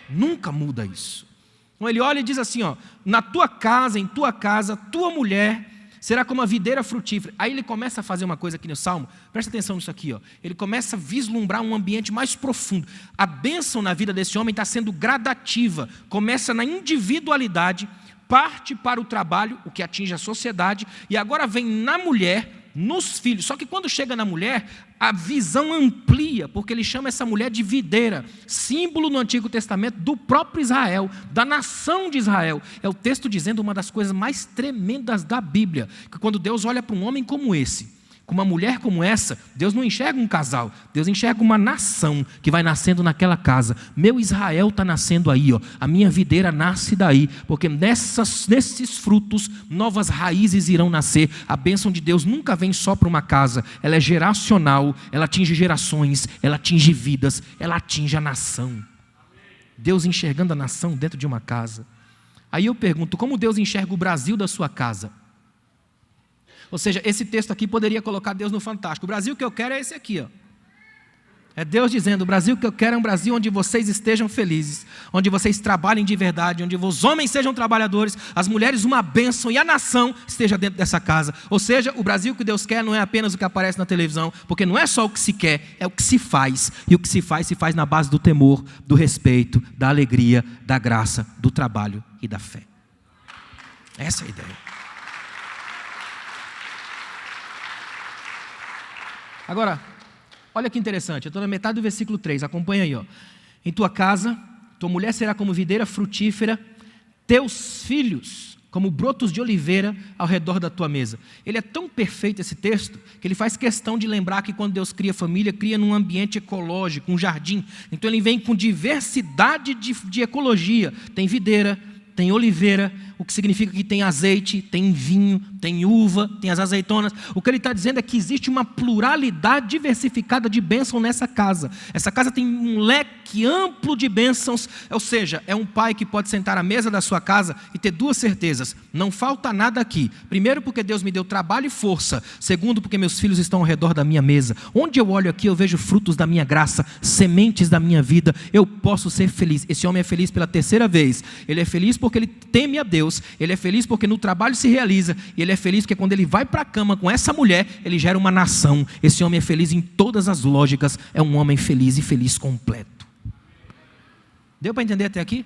Nunca muda isso. Então ele olha e diz assim, ó, na tua casa, em tua casa, tua mulher será como a videira frutífera. Aí ele começa a fazer uma coisa aqui no Salmo, presta atenção nisso aqui, ó. Ele começa a vislumbrar um ambiente mais profundo. A bênção na vida desse homem está sendo gradativa, começa na individualidade, parte para o trabalho, o que atinge a sociedade, e agora vem na mulher, nos filhos. Só que quando chega na mulher, a visão amplia, porque ele chama essa mulher de videira, símbolo no Antigo Testamento do próprio Israel, da nação de Israel. É o texto dizendo uma das coisas mais tremendas da Bíblia, que quando Deus olha para um homem como esse, com uma mulher como essa, Deus não enxerga um casal, Deus enxerga uma nação que vai nascendo naquela casa. Meu Israel está nascendo aí, ó. A minha videira nasce daí, porque nesses frutos novas raízes irão nascer. A bênção de Deus nunca vem só para uma casa, ela é geracional, ela atinge gerações, ela atinge vidas, ela atinge a nação. Deus enxergando a nação dentro de uma casa. Aí eu pergunto, como Deus enxerga o Brasil da sua casa? Ou seja, esse texto aqui poderia colocar Deus no fantástico. O Brasil que eu quero é esse aqui, ó. É Deus dizendo, o Brasil que eu quero é um Brasil onde vocês estejam felizes, onde vocês trabalhem de verdade, onde os homens sejam trabalhadores, as mulheres uma bênção e a nação esteja dentro dessa casa. Ou seja, o Brasil que Deus quer não é apenas o que aparece na televisão, porque não é só o que se quer, é o que se faz. E o que se faz na base do temor, do respeito, da alegria, da graça, do trabalho e da fé. Essa é a ideia. Agora, olha que interessante, eu estou na metade do versículo 3, acompanha aí, ó. Em tua casa, tua mulher será como videira frutífera, teus filhos como brotos de oliveira ao redor da tua mesa. Ele é tão perfeito esse texto, que ele faz questão de lembrar que quando Deus cria família, cria num ambiente ecológico, um jardim. Então ele vem com diversidade de ecologia, tem videira, tem oliveira, o que significa que tem azeite, tem vinho, tem uva, tem as azeitonas. O que ele está dizendo é que existe uma pluralidade diversificada de bênção nessa casa. Essa casa tem um leque amplo de bênçãos, ou seja, é um pai que pode sentar à mesa da sua casa e ter duas certezas: não falta nada aqui. Primeiro, porque Deus me deu trabalho e força. Segundo, porque meus filhos estão ao redor da minha mesa. Onde eu olho aqui, eu vejo frutos da minha graça, sementes da minha vida. Eu posso ser feliz. Esse homem é feliz pela terceira vez. Ele é feliz porque ele teme a Deus. Ele é feliz porque no trabalho se realiza. E ele é feliz porque quando ele vai para a cama com essa mulher, ele gera uma nação. Esse homem é feliz em todas as lógicas. É um homem feliz e feliz completo. Deu para entender até aqui?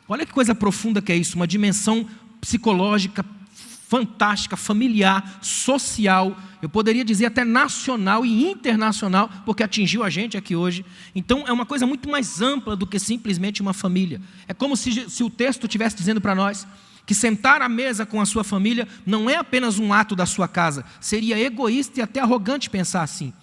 Olha que coisa profunda que é isso. Uma dimensão psicológica fantástica, familiar, social, eu poderia dizer até nacional e internacional, porque atingiu a gente aqui hoje. Então é uma coisa muito mais ampla do que simplesmente uma família. É como se o texto estivesse dizendo para nós que sentar à mesa com a sua família não é apenas um ato da sua casa. Seria egoísta e até arrogante pensar assim.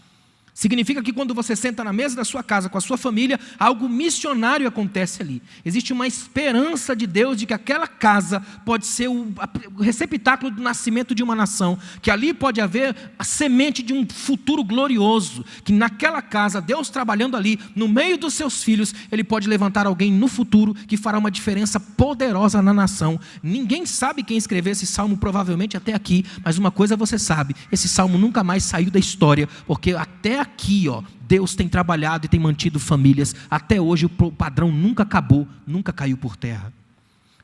Significa que quando você senta na mesa da sua casa com a sua família, algo missionário acontece ali. Existe uma esperança de Deus de que aquela casa pode ser o receptáculo do nascimento de uma nação, que ali pode haver a semente de um futuro glorioso, que naquela casa, Deus trabalhando ali, no meio dos seus filhos, Ele pode levantar alguém no futuro que fará uma diferença poderosa na nação. Ninguém sabe quem escreveu esse salmo, provavelmente até aqui, mas uma coisa você sabe, esse salmo nunca mais saiu da história, porque até aqui, ó, Deus tem trabalhado e tem mantido famílias. Até hoje o padrão nunca acabou, nunca caiu por terra.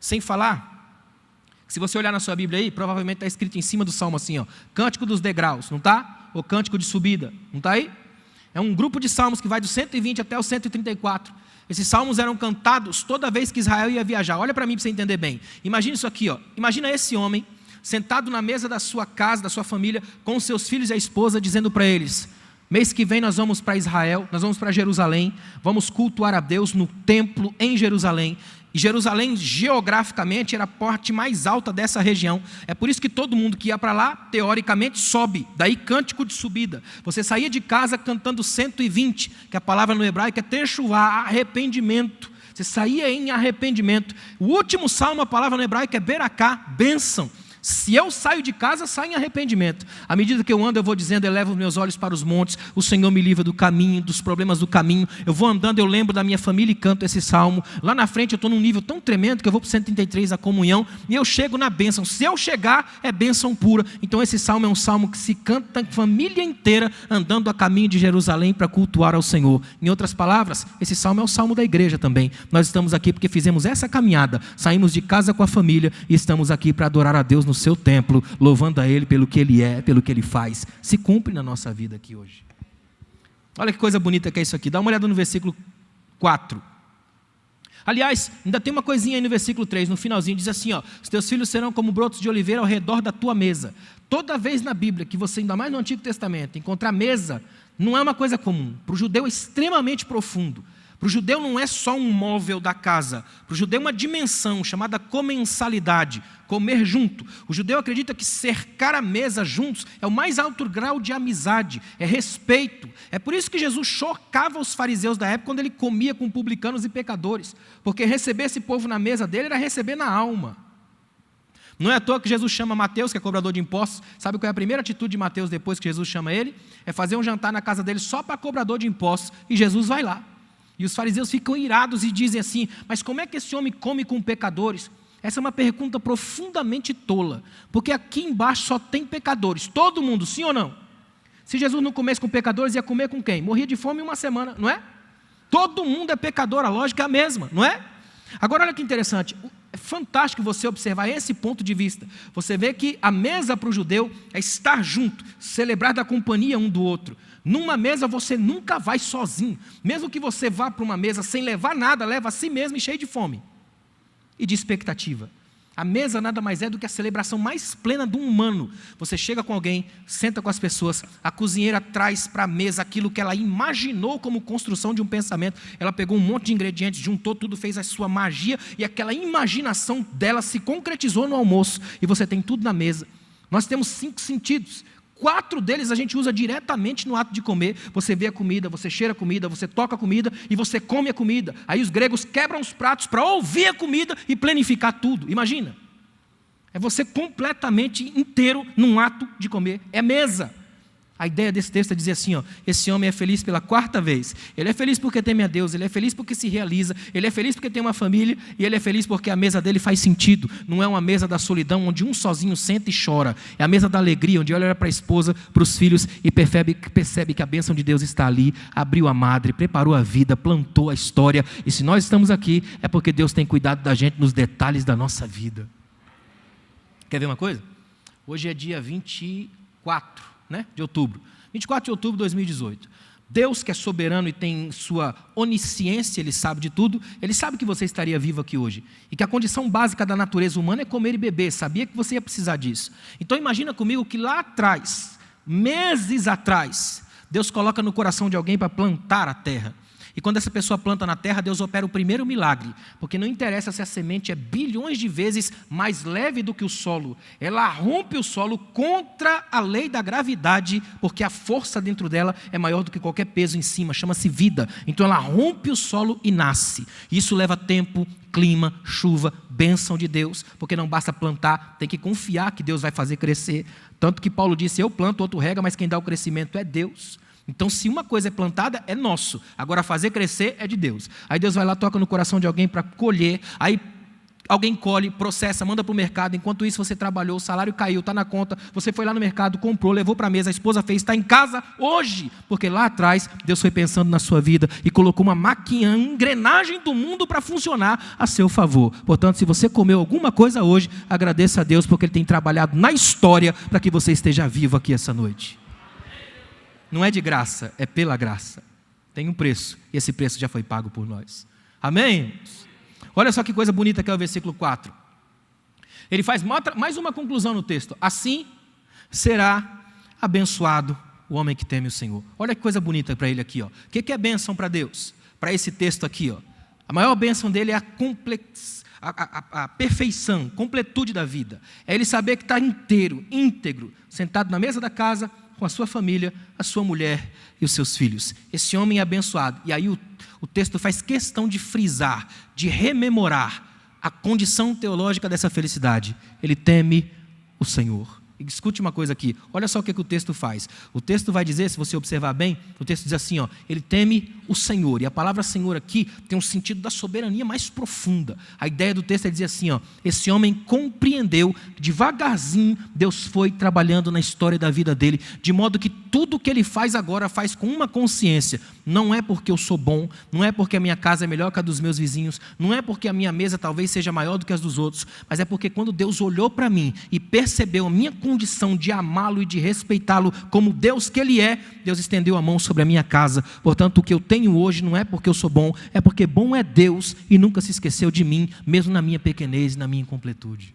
Sem falar, se você olhar na sua Bíblia aí, provavelmente está escrito em cima do salmo assim, ó, Cântico dos degraus, não está? Ou Cântico de subida, não está aí? É um grupo de salmos que vai do 120 até o 134. Esses salmos eram cantados toda vez que Israel ia viajar. Olha para mim para você entender bem. Imagina isso aqui, ó. Imagina esse homem sentado na mesa da sua casa, da sua família, com os seus filhos e a esposa, dizendo para eles: mês que vem nós vamos para Israel, nós vamos para Jerusalém, vamos cultuar a Deus no templo em Jerusalém. E Jerusalém, geograficamente, era a parte mais alta dessa região. É por isso que todo mundo que ia para lá, teoricamente, sobe. Daí cântico de subida. Você saía de casa cantando 120, que a palavra no hebraico é techuvá, arrependimento. Você saía em arrependimento. O último salmo, a palavra no hebraico é beraká, bênção. Se eu saio de casa, saio em arrependimento. À medida que eu ando, eu vou dizendo: elevo os meus olhos para os montes, o Senhor me livra do caminho, dos problemas do caminho. Eu vou andando, eu lembro da minha família e canto esse salmo. Lá na frente eu estou num nível tão tremendo que eu vou para o 133, a comunhão, e eu chego na bênção. Se eu chegar, é bênção pura. Então esse salmo é um salmo que se canta a família inteira, andando a caminho de Jerusalém para cultuar ao Senhor. Em outras palavras, esse salmo é o salmo da igreja também. Nós estamos aqui porque fizemos essa caminhada, saímos de casa com a família e estamos aqui para adorar a Deus no seu templo, louvando a Ele pelo que Ele é, pelo que Ele faz. Se cumpre na nossa vida aqui hoje. Olha que coisa bonita que é isso aqui. Dá uma olhada no versículo 4. Aliás, ainda tem uma coisinha aí no versículo 3, no finalzinho, diz assim: ó, os teus filhos serão como brotos de oliveira ao redor da tua mesa. Toda vez na Bíblia que você, ainda mais no Antigo Testamento, encontrar mesa, não é uma coisa comum. Para o judeu é extremamente profundo. Para o judeu não é só um móvel da casa. Para o judeu é uma dimensão chamada comensalidade, comer junto. O judeu acredita que cercar a mesa juntos é o mais alto grau de amizade, é respeito. É por isso que Jesus chocava os fariseus da época quando ele comia com publicanos e pecadores. Porque receber esse povo na mesa dele era receber na alma. Não é à toa que Jesus chama Mateus, que é cobrador de impostos. Sabe qual é a primeira atitude de Mateus depois que Jesus chama ele? É fazer um jantar na casa dele só para cobrador de impostos. E Jesus vai lá. E os fariseus ficam irados e dizem assim: mas como é que esse homem come com pecadores? Essa é uma pergunta profundamente tola, porque aqui embaixo só tem pecadores, todo mundo, sim ou não? Se Jesus não comesse com pecadores, ia comer com quem? Morria de fome em uma semana, não é? Todo mundo é pecador, a lógica é a mesma, não é? Agora olha que interessante, é fantástico você observar esse ponto de vista. Você vê que a mesa para o judeu é estar junto, celebrar da companhia um do outro. Numa mesa você nunca vai sozinho. Mesmo que você vá para uma mesa sem levar nada, leva a si mesmo e cheio de fome e de expectativa. A mesa nada mais é do que a celebração mais plena do humano. Você chega com alguém, senta com as pessoas, a cozinheira traz para a mesa aquilo que ela imaginou como construção de um pensamento. Ela pegou um monte de ingredientes, juntou tudo, fez a sua magia e aquela imaginação dela se concretizou no almoço. E você tem tudo na mesa. Nós temos 5 sentidos. 4 deles a gente usa diretamente no ato de comer. Você vê a comida, você cheira a comida, você toca a comida e você come a comida. Aí os gregos quebram os pratos para ouvir a comida e planificar tudo. Imagina. É você completamente inteiro num ato de comer. É mesa. A ideia desse texto é dizer assim, ó, esse homem é feliz pela 4ª vez. Ele é feliz porque teme a Deus, ele é feliz porque se realiza, ele é feliz porque tem uma família e ele é feliz porque a mesa dele faz sentido. Não é uma mesa da solidão onde um sozinho senta e chora. É a mesa da alegria, onde ele olha para a esposa, para os filhos e percebe que a bênção de Deus está ali, abriu a madre, preparou a vida, plantou a história. E se nós estamos aqui, é porque Deus tem cuidado da gente nos detalhes da nossa vida. Quer ver uma coisa? Hoje é dia 24 de outubro, 24 de outubro de 2018. Deus, que é soberano e tem sua onisciência, Ele sabe de tudo, Ele sabe que você estaria vivo aqui hoje, e que a condição básica da natureza humana é comer e beber, sabia que você ia precisar disso. Então imagina comigo que lá atrás, meses atrás, Deus coloca no coração de alguém para plantar a terra. E quando essa pessoa planta na terra, Deus opera o primeiro milagre. Porque não interessa se a semente é bilhões de vezes mais leve do que o solo. Ela rompe o solo contra a lei da gravidade, porque a força dentro dela é maior do que qualquer peso em cima. Chama-se vida. Então ela rompe o solo e nasce. Isso leva tempo, clima, chuva, bênção de Deus. Porque não basta plantar, tem que confiar que Deus vai fazer crescer. Tanto que Paulo disse, eu planto, outro rega, mas quem dá o crescimento é Deus. Então, se uma coisa é plantada, é nosso. Agora, fazer crescer é de Deus. Aí Deus vai lá, toca no coração de alguém para colher. Aí alguém colhe, processa, manda para o mercado. Enquanto isso, você trabalhou, o salário caiu, está na conta. Você foi lá no mercado, comprou, levou para a mesa, a esposa fez, está em casa hoje. Porque lá atrás, Deus foi pensando na sua vida e colocou uma máquina, engrenagem do mundo para funcionar a seu favor. Portanto, se você comeu alguma coisa hoje, agradeça a Deus, porque Ele tem trabalhado na história para que você esteja vivo aqui essa noite. não é de graça, é pela graça. Tem um preço, e esse preço já foi pago por nós. Amém? Olha só que coisa bonita que é o versículo 4. Ele faz mais uma conclusão no texto. Assim será abençoado o homem que teme o Senhor. Olha que coisa bonita para ele aqui. O que é bênção para Deus? Para esse texto aqui. A maior bênção dele é a perfeição, completude da vida. É ele saber que está inteiro, íntegro, sentado na mesa da casa, com a sua família, a sua mulher e os seus filhos. Esse homem é abençoado. E aí o texto faz questão de frisar, de rememorar a condição teológica dessa felicidade. Ele teme o Senhor. E escute uma coisa aqui, olha só o que o texto faz. O texto vai dizer, se você observar bem, o texto diz assim, ele teme o Senhor. E a palavra Senhor aqui tem um sentido da soberania mais profunda. A ideia do texto é dizer assim, esse homem compreendeu, devagarzinho, Deus foi trabalhando na história da vida dele, de modo que tudo que ele faz agora, faz com uma consciência. Não é porque eu sou bom, não é porque a minha casa é melhor que a dos meus vizinhos, não é porque a minha mesa talvez seja maior do que as dos outros, mas é porque quando Deus olhou para mim e percebeu a minha condição de amá-lo e de respeitá-lo como Deus que Ele é, Deus estendeu a mão sobre a minha casa. Portanto, o que eu tenho hoje não é porque eu sou bom, é porque bom é Deus e nunca se esqueceu de mim, mesmo na minha pequenez e na minha incompletude.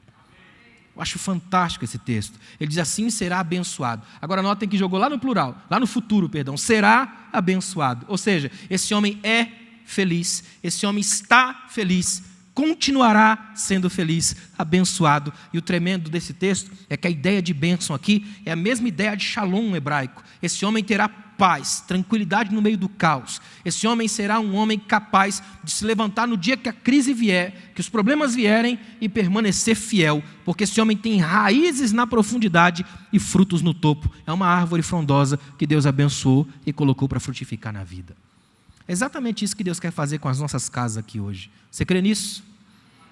Eu acho fantástico esse texto. Ele diz assim, será abençoado. Agora notem que jogou lá no plural, lá no futuro, será abençoado. Ou seja, esse homem é feliz, esse homem está feliz, continuará sendo feliz, abençoado. E o tremendo desse texto é que a ideia de bênção aqui é a mesma ideia de shalom hebraico. Esse homem terá paz, tranquilidade no meio do caos. Esse homem será um homem capaz de se levantar no dia que a crise vier, que os problemas vierem e permanecer fiel, porque esse homem tem raízes na profundidade e frutos no topo. É uma árvore frondosa que Deus abençoou e colocou para frutificar na vida. É exatamente isso que Deus quer fazer com as nossas casas aqui hoje. Você crê nisso?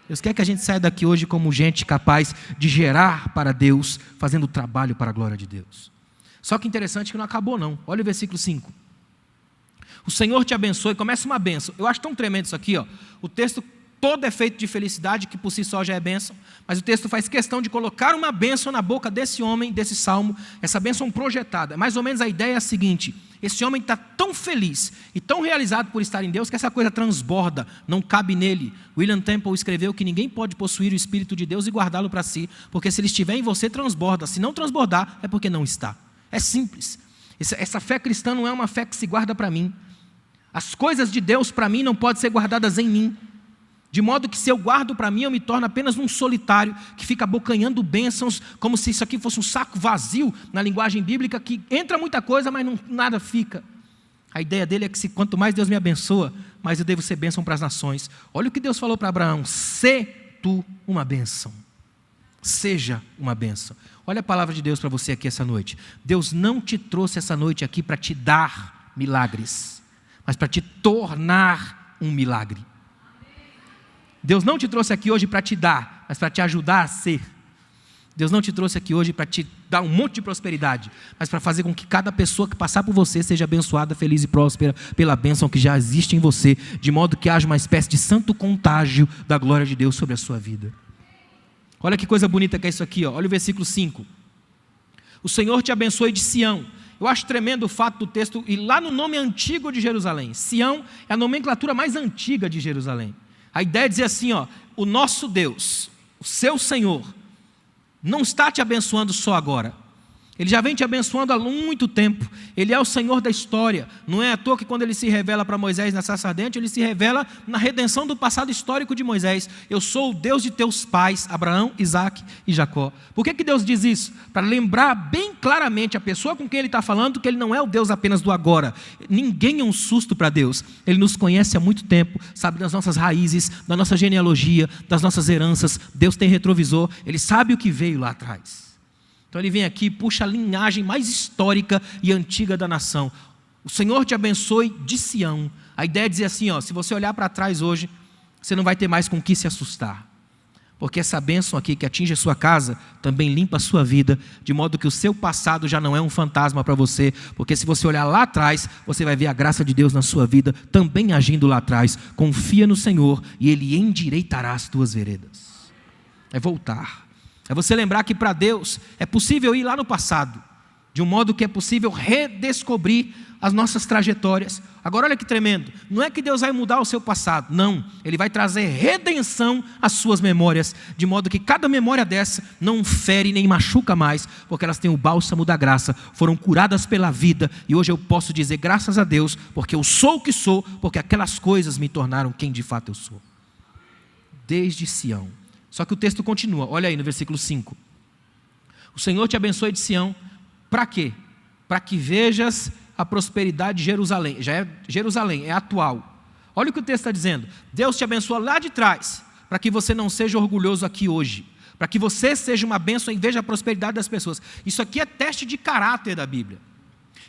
Deus quer que a gente saia daqui hoje como gente capaz de gerar para Deus, fazendo o trabalho para a glória de Deus. Só que interessante que não acabou não. Olha o versículo 5. O Senhor te abençoe, começa uma bênção. Eu acho tão tremendo isso aqui. O texto todo é feito de felicidade, que por si só já é bênção, mas o texto faz questão de colocar uma bênção na boca desse homem, desse salmo, essa bênção projetada. Mais ou menos a ideia é a seguinte: esse homem está tão feliz e tão realizado por estar em Deus, que essa coisa transborda, não cabe nele. William Temple escreveu que ninguém pode possuir o Espírito de Deus e guardá-lo para si, porque se ele estiver em você, transborda. Se não transbordar, é porque não está. É simples. Essa fé cristã não é uma fé que se guarda para mim. As coisas de Deus para mim não podem ser guardadas em mim. De modo que se eu guardo para mim, eu me torno apenas um solitário que fica abocanhando bênçãos, como se isso aqui fosse um saco vazio, na linguagem bíblica, que entra muita coisa, mas nada fica. A ideia dele é que quanto mais Deus me abençoa, mais eu devo ser bênção para as nações. Olha o que Deus falou para Abraão: sê tu uma bênção. Seja uma bênção. Olha a palavra de Deus para você aqui essa noite. Deus não te trouxe essa noite aqui para te dar milagres, mas para te tornar um milagre. Deus não te trouxe aqui hoje para te dar, mas para te ajudar a ser. Deus não te trouxe aqui hoje para te dar um monte de prosperidade, mas para fazer com que cada pessoa que passar por você seja abençoada, feliz e próspera pela bênção que já existe em você, de modo que haja uma espécie de santo contágio da glória de Deus sobre a sua vida. Olha que coisa bonita que é isso aqui, olha o versículo 5. O Senhor te abençoe de Sião. Eu acho tremendo o fato do texto ir lá no nome antigo de Jerusalém. Sião é a nomenclatura mais antiga de Jerusalém. A ideia é dizer assim, o nosso Deus, o seu Senhor, não está te abençoando só agora. Ele já vem te abençoando há muito tempo. Ele é o Senhor da história. Não é à toa que quando ele se revela para Moisés na sarça ardente, ele se revela na redenção do passado histórico de Moisés. Eu sou o Deus de teus pais, Abraão, Isaque e Jacó. Por que Deus diz isso? Para lembrar bem claramente a pessoa com quem ele está falando que ele não é o Deus apenas do agora. Ninguém é um susto para Deus. Ele nos conhece há muito tempo, sabe das nossas raízes, da nossa genealogia, das nossas heranças. Deus tem retrovisor, ele sabe o que veio lá atrás. Então ele vem aqui e puxa a linhagem mais histórica e antiga da nação. O Senhor te abençoe de Sião. A ideia é dizer assim, se você olhar para trás hoje, você não vai ter mais com o que se assustar. Porque essa bênção aqui que atinge a sua casa, também limpa a sua vida, de modo que o seu passado já não é um fantasma para você. Porque se você olhar lá atrás, você vai ver a graça de Deus na sua vida, também agindo lá atrás. Confia no Senhor e Ele endireitará as tuas veredas. É voltar. É você lembrar que para Deus é possível ir lá no passado, de um modo que é possível redescobrir as nossas trajetórias. Agora olha que tremendo, não é que Deus vai mudar o seu passado, não, Ele vai trazer redenção às suas memórias, de modo que cada memória dessa não fere nem machuca mais, porque elas têm o bálsamo da graça, foram curadas pela vida, e hoje eu posso dizer graças a Deus, porque eu sou o que sou, porque aquelas coisas me tornaram quem de fato eu sou. Desde Sião. Só que o texto continua, olha aí no versículo 5. O Senhor te abençoe de Sião, para quê? Para que vejas a prosperidade de Jerusalém. Já é Jerusalém, é atual. Olha o que o texto está dizendo. Deus te abençoa lá de trás, para que você não seja orgulhoso aqui hoje, para que você seja uma bênção e veja a prosperidade das pessoas. Isso aqui é teste de caráter da Bíblia.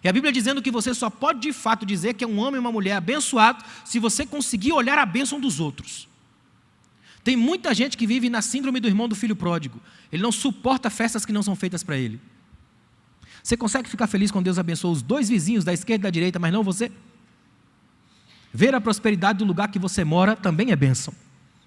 E a Bíblia dizendo que você só pode de fato dizer que é um homem e uma mulher abençoado se você conseguir olhar a bênção dos outros. Tem muita gente que vive na síndrome do irmão do filho pródigo. Ele não suporta festas que não são feitas para ele. Você consegue ficar feliz quando Deus abençoa os dois vizinhos da esquerda e da direita, mas não você? Ver a prosperidade do lugar que você mora também é bênção.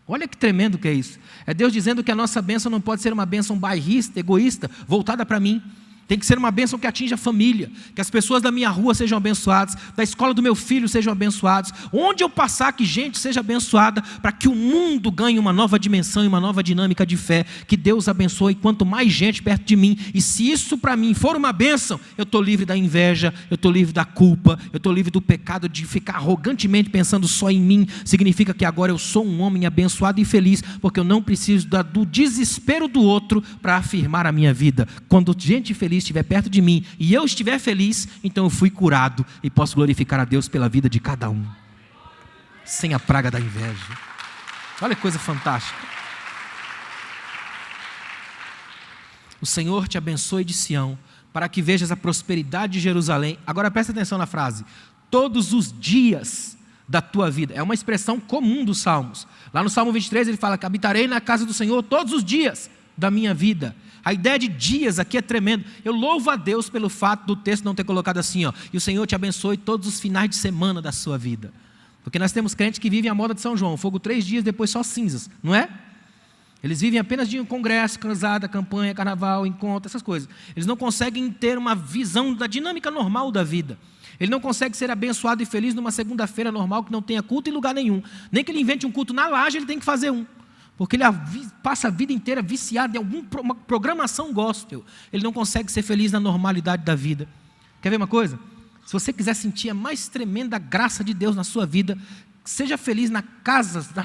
Olha que tremendo que é isso. É Deus dizendo que a nossa bênção não pode ser uma bênção bairrista, egoísta, voltada para mim. Tem que ser uma bênção que atinja a família, que as pessoas da minha rua sejam abençoadas, da escola do meu filho sejam abençoados, onde eu passar que gente seja abençoada, para que o mundo ganhe uma nova dimensão e uma nova dinâmica de fé, que Deus abençoe quanto mais gente perto de mim, e se isso para mim for uma bênção, eu estou livre da inveja, eu estou livre da culpa, eu estou livre do pecado de ficar arrogantemente pensando só em mim, significa que agora eu sou um homem abençoado e feliz, porque eu não preciso do desespero do outro para afirmar a minha vida. Quando gente feliz estiver perto de mim e eu estiver feliz, então eu fui curado e posso glorificar a Deus pela vida de cada um, sem a praga da inveja. Olha que coisa fantástica. O Senhor te abençoe de Sião, para que vejas a prosperidade de Jerusalém. Agora presta atenção na frase, todos os dias da tua vida. É uma expressão comum dos Salmos. Lá no Salmo 23 ele fala que habitarei na casa do Senhor todos os dias da minha vida. A ideia de dias aqui é tremendo. Eu louvo a Deus pelo fato do texto não ter colocado assim, ó, e o Senhor te abençoe todos os finais de semana da sua vida. Porque nós temos crentes que vivem a moda de São João, fogo 3 dias, depois só cinzas, não é? Eles vivem apenas de um congresso, cruzada, campanha, carnaval, encontro, essas coisas. Eles não conseguem ter uma visão da dinâmica normal da vida. Ele não consegue ser abençoado e feliz numa segunda-feira normal que não tenha culto em lugar nenhum. Nem que ele invente um culto na laje, ele tem que fazer um. Porque ele passa a vida inteira viciado em alguma programação gospel. Ele não consegue ser feliz na normalidade da vida. Quer ver uma coisa? Se você quiser sentir a mais tremenda graça de Deus na sua vida, seja feliz na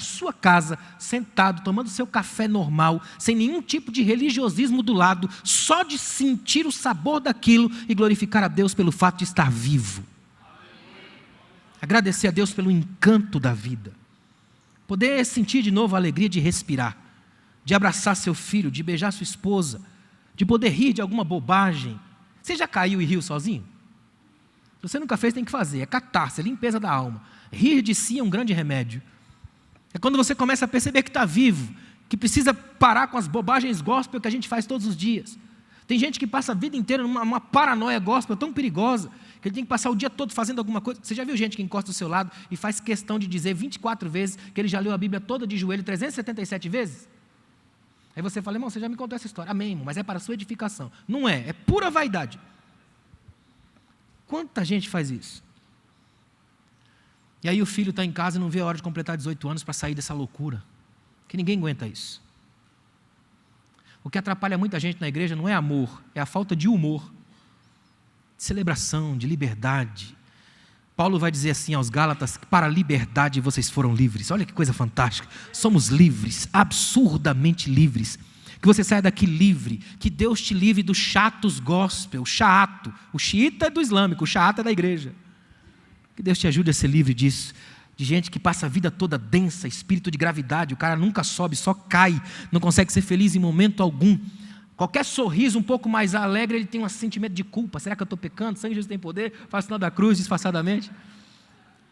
sua casa, sentado, tomando seu café normal, sem nenhum tipo de religiosismo do lado, só de sentir o sabor daquilo e glorificar a Deus pelo fato de estar vivo. Agradecer a Deus pelo encanto da vida. Poder sentir de novo a alegria de respirar, de abraçar seu filho, de beijar sua esposa, de poder rir de alguma bobagem. Você já caiu e riu sozinho? Se você nunca fez, tem que fazer. É catarse, é limpeza da alma. Rir de si é um grande remédio. É quando você começa a perceber que está vivo, que precisa parar com as bobagens gospel que a gente faz todos os dias. Tem gente que passa a vida inteira numa paranoia gospel tão perigosa, que ele tem que passar o dia todo fazendo alguma coisa. Você já viu gente que encosta do seu lado e faz questão de dizer 24 vezes que ele já leu a Bíblia toda de joelho 377 vezes? Aí você fala, irmão, você já me contou essa história. Amém, irmão, mas é para a sua edificação. Não é pura vaidade. Quanta gente faz isso? E aí o filho está em casa e não vê a hora de completar 18 anos para sair dessa loucura. Que ninguém aguenta isso. O que atrapalha muita gente na igreja não é amor, é a falta de humor, de celebração, de liberdade. Paulo vai dizer assim aos Gálatas, para a liberdade vocês foram livres. Olha que coisa fantástica. Somos livres, absurdamente livres. Que você saia daqui livre, que Deus te livre dos chatos gospel, chato. O xiita é do islâmico, o chato é da igreja. Que Deus te ajude a ser livre disso. De gente que passa a vida toda densa, espírito de gravidade, o cara nunca sobe, só cai, não consegue ser feliz em momento algum. Qualquer sorriso um pouco mais alegre, ele tem um sentimento de culpa. Será que eu estou pecando? Sangue de Jesus tem poder? Faço sinal da cruz disfarçadamente.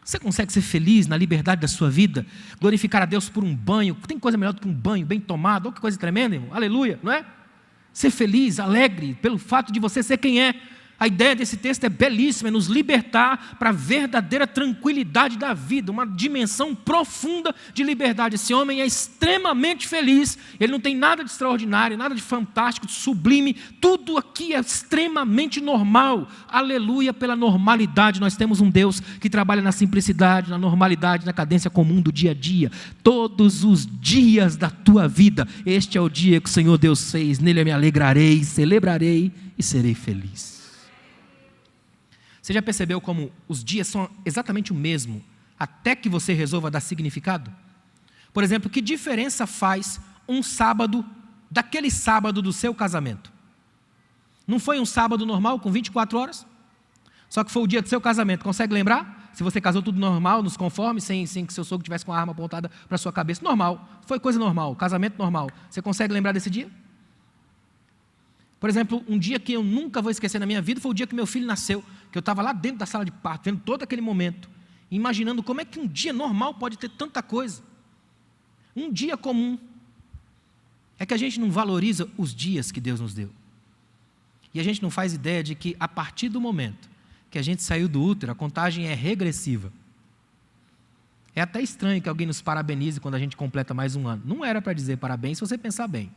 Você consegue ser feliz na liberdade da sua vida? Glorificar a Deus por um banho? Tem coisa melhor do que um banho bem tomado? Olha que coisa tremenda, irmão. Aleluia, não é? Ser feliz, alegre, pelo fato de você ser quem é. A ideia desse texto é belíssima, é nos libertar para a verdadeira tranquilidade da vida, uma dimensão profunda de liberdade. Esse homem é extremamente feliz, ele não tem nada de extraordinário, nada de fantástico, de sublime, tudo aqui é extremamente normal. Aleluia pela normalidade. Nós temos um Deus que trabalha na simplicidade, na normalidade, na cadência comum do dia a dia. Todos os dias da tua vida, este é o dia que o Senhor Deus fez, nele eu me alegrarei, celebrarei e serei feliz. Você já percebeu como os dias são exatamente o mesmo, até que você resolva dar significado? Por exemplo, que diferença faz um sábado daquele sábado do seu casamento? Não foi um sábado normal com 24 horas? Só que foi o dia do seu casamento, consegue lembrar? Se você casou tudo normal, nos conformes, sem que seu sogro tivesse com a arma apontada para a sua cabeça, normal, foi coisa normal, casamento normal. Você consegue lembrar desse dia? Por exemplo, um dia que eu nunca vou esquecer na minha vida foi o dia que meu filho nasceu, que eu estava lá dentro da sala de parto, vendo todo aquele momento, imaginando como é que um dia normal pode ter tanta coisa. Um dia comum. É que a gente não valoriza os dias que Deus nos deu. E a gente não faz ideia de que a partir do momento que a gente saiu do útero, a contagem é regressiva. É até estranho que alguém nos parabenize quando a gente completa mais um ano. Não era para dizer parabéns se você pensar bem.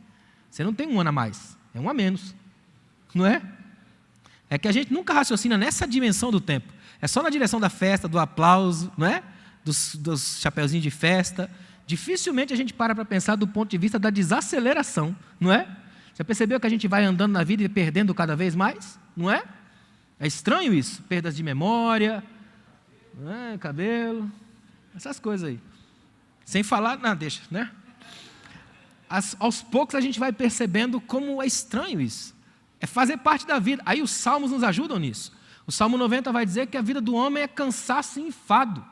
Você não tem um ano a mais, é um a menos. Não é? É que a gente nunca raciocina nessa dimensão do tempo. É só na direção da festa, do aplauso, não é? Dos chapeuzinhos de festa. Dificilmente a gente para pensar do ponto de vista da desaceleração, não é? Já percebeu que a gente vai andando na vida e perdendo cada vez mais? Não é? É estranho isso. Perdas de memória, não é? Cabelo, essas coisas aí. Sem falar, não, deixa, né? Aos poucos a gente vai percebendo como é estranho isso. É fazer parte da vida. Aí os salmos nos ajudam nisso. O Salmo 90 vai dizer que a vida do homem é cansaço e enfado.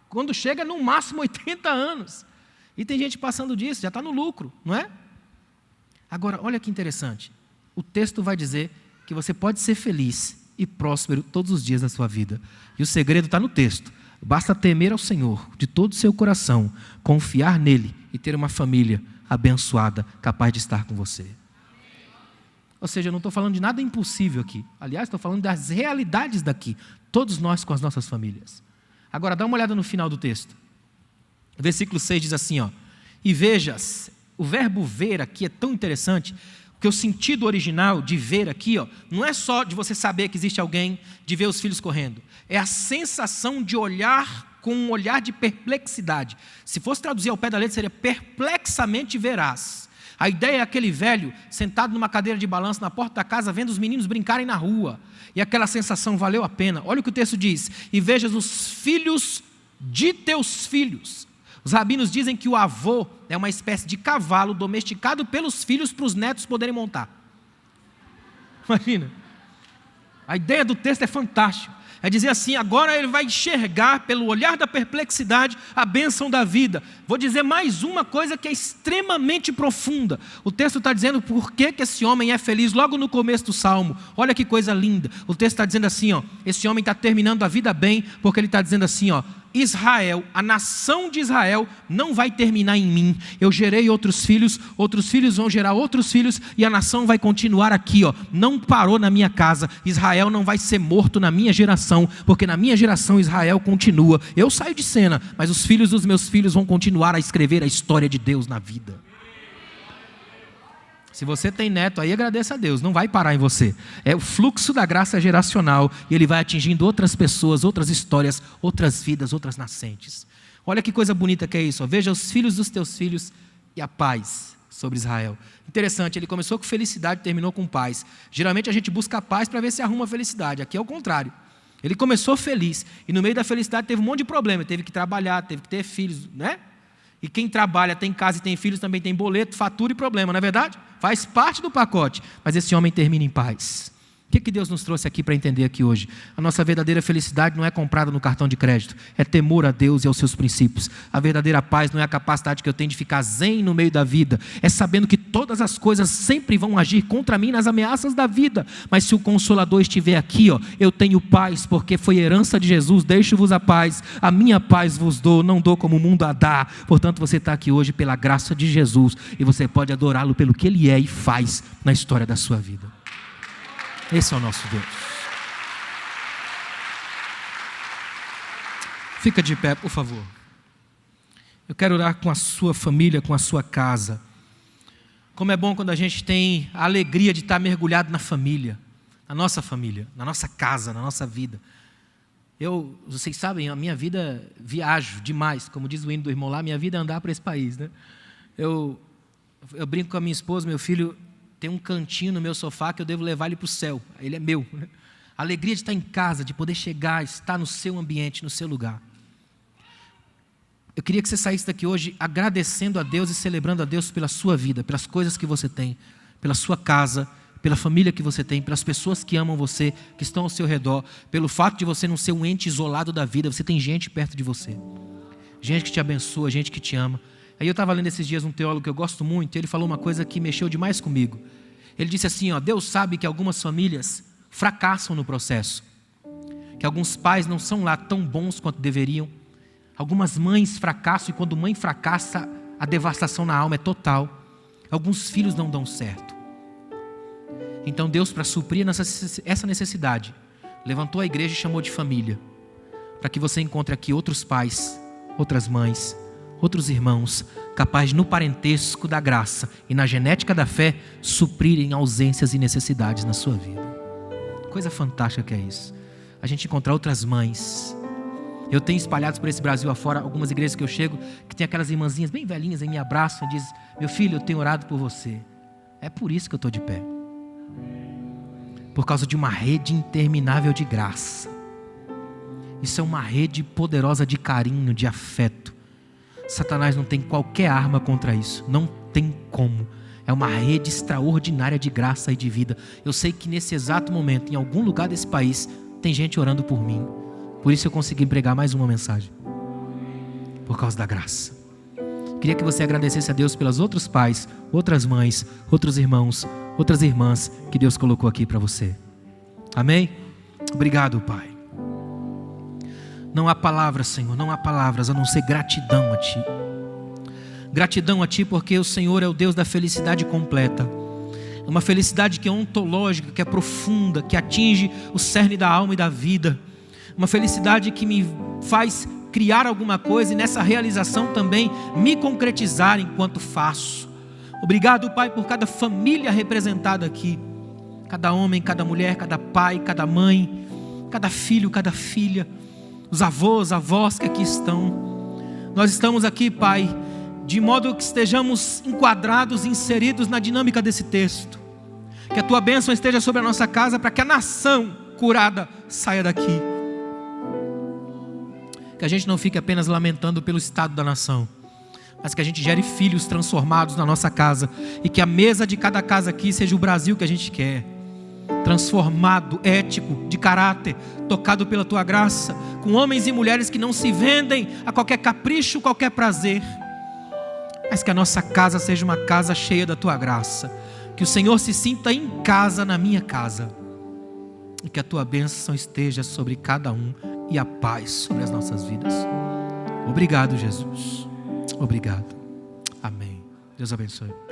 Quando chega no máximo 80 anos. E tem gente passando disso, já está no lucro, não é? Agora, olha que interessante. O texto vai dizer que você pode ser feliz e próspero todos os dias da sua vida. E o segredo está no texto. Basta temer ao Senhor de todo o seu coração, confiar nele e ter uma família abençoada, capaz de estar com você. Ou seja, eu não estou falando de nada impossível aqui. Aliás, estou falando das realidades daqui. Todos nós com as nossas famílias. Agora, dá uma olhada no final do texto. O versículo 6 diz assim, ó. E vejas, o verbo ver aqui é tão interessante, porque o sentido original de ver aqui, ó, não é só de você saber que existe alguém, de ver os filhos correndo. É a sensação de olhar com um olhar de perplexidade. Se fosse traduzir ao pé da letra, seria perplexamente verás. A ideia é aquele velho sentado numa cadeira de balanço na porta da casa, vendo os meninos brincarem na rua. E aquela sensação valeu a pena. Olha o que o texto diz. E vejas os filhos de teus filhos. Os rabinos dizem que o avô é uma espécie de cavalo domesticado pelos filhos para os netos poderem montar. Imagina. A ideia do texto é fantástica. É dizer assim, agora ele vai enxergar pelo olhar da perplexidade a bênção da vida. Vou dizer mais uma coisa que é extremamente profunda. O texto está dizendo por que esse homem é feliz logo no começo do Salmo. Olha que coisa linda. O texto está dizendo assim, ó, esse homem está terminando a vida bem, porque ele está dizendo assim, ó, Israel, a nação de Israel não vai terminar em mim. Eu gerei outros filhos vão gerar outros filhos e a nação vai continuar aqui, ó. Não parou na minha casa. Israel não vai ser morto na minha geração, porque na minha geração Israel continua. Eu saio de cena, mas os filhos dos meus filhos vão continuar a escrever a história de Deus na vida. Se você tem neto aí, agradeça a Deus, não vai parar em você. É o fluxo da graça geracional e ele vai atingindo outras pessoas, outras histórias, outras vidas, outras nascentes. Olha que coisa bonita que é isso. Ó. Veja os filhos dos teus filhos e a paz sobre Israel. Interessante, ele começou com felicidade e terminou com paz. Geralmente a gente busca a paz para ver se arruma a felicidade. Aqui é o contrário. Ele começou feliz e no meio da felicidade teve um monte de problema. Teve que trabalhar, teve que ter filhos, né? E quem trabalha, tem casa e tem filhos, também tem boleto, fatura e problema, não é verdade? Faz parte do pacote, mas esse homem termina em paz. O que Deus nos trouxe aqui para entender aqui hoje? A nossa verdadeira felicidade não é comprada no cartão de crédito, é temor a Deus e aos seus princípios. A verdadeira paz não é a capacidade que eu tenho de ficar zen no meio da vida, é sabendo que todas as coisas sempre vão agir contra mim nas ameaças da vida. Mas se o Consolador estiver aqui, ó, eu tenho paz, porque foi herança de Jesus, deixo-vos a paz, a minha paz vos dou, não dou como o mundo a dá. Portanto, você está aqui hoje pela graça de Jesus e você pode adorá-lo pelo que Ele é e faz na história da sua vida. Esse é o nosso Deus. Fica de pé, por favor. Eu quero orar com a sua família, com a sua casa. Como é bom quando a gente tem a alegria de estar mergulhado na família, na nossa casa, na nossa vida. Vocês sabem, a minha vida viajo demais, como diz o hino do irmão lá, minha vida é andar para esse país, né? Eu brinco com a minha esposa, meu filho tem um cantinho no meu sofá que eu devo levar ele para o céu, ele é meu, né? A alegria de estar em casa, de poder chegar, estar no seu ambiente, no seu lugar. Eu queria que você saísse daqui hoje agradecendo a Deus e celebrando a Deus pela sua vida, pelas coisas que você tem, pela sua casa, pela família que você tem, pelas pessoas que amam você, que estão ao seu redor, pelo fato de você não ser um ente isolado da vida, você tem gente perto de você, gente que te abençoa, gente que te ama. Aí eu estava lendo esses dias um teólogo que eu gosto muito, e ele falou uma coisa que mexeu demais comigo. Ele disse assim, Deus sabe que algumas famílias fracassam no processo, que alguns pais não são lá tão bons quanto deveriam, algumas mães fracassam, e quando mãe fracassa, a devastação na alma é total, alguns filhos não dão certo. Então Deus, para suprir essa necessidade, levantou a igreja e chamou de família, para que você encontre aqui outros pais, outras mães, outros irmãos, capazes no parentesco da graça e na genética da fé, suprirem ausências e necessidades na sua vida. Coisa fantástica que é isso. A gente encontrar outras mães. Eu tenho espalhados por esse Brasil afora algumas igrejas que eu chego, que tem aquelas irmãzinhas bem velhinhas, me abraçam e dizem, meu filho, eu tenho orado por você. É por isso que eu estou de pé. Por causa de uma rede interminável de graça. Isso é uma rede poderosa de carinho, de afeto. Satanás não tem qualquer arma contra isso. Não tem como. É uma rede extraordinária de graça e de vida. Eu sei que nesse exato momento, em algum lugar desse país, tem gente orando por mim. Por isso eu consegui pregar mais uma mensagem. Por causa da graça. Queria que você agradecesse a Deus pelos outros pais, outras mães, outros irmãos, outras irmãs que Deus colocou aqui para você. Amém? Obrigado, Pai. Não há palavras, Senhor, não há palavras a não ser gratidão a Ti. Gratidão a Ti porque o Senhor é o Deus da felicidade completa. É uma felicidade que é ontológica, que é profunda, que atinge o cerne da alma e da vida. Uma felicidade que me faz criar alguma coisa e nessa realização também me concretizar enquanto faço. Obrigado, Pai, por cada família representada aqui. Cada homem, cada mulher, cada pai, cada mãe, cada filho, cada filha. Os avós, avós que aqui estão. Nós estamos aqui, Pai, de modo que estejamos enquadrados, inseridos na dinâmica desse texto. Que a Tua bênção esteja sobre a nossa casa, para que a nação curada saia daqui. Que a gente não fique apenas lamentando pelo estado da nação, mas que a gente gere filhos transformados na nossa casa. E que a mesa de cada casa aqui seja o Brasil que a gente quer. Transformado, ético, de caráter, tocado pela Tua graça, com homens e mulheres que não se vendem a qualquer capricho, qualquer prazer, mas que a nossa casa seja uma casa cheia da Tua graça, que o Senhor se sinta em casa na minha casa, e que a Tua bênção esteja sobre cada um, e a paz sobre as nossas vidas. Obrigado, Jesus, obrigado, amém. Deus abençoe.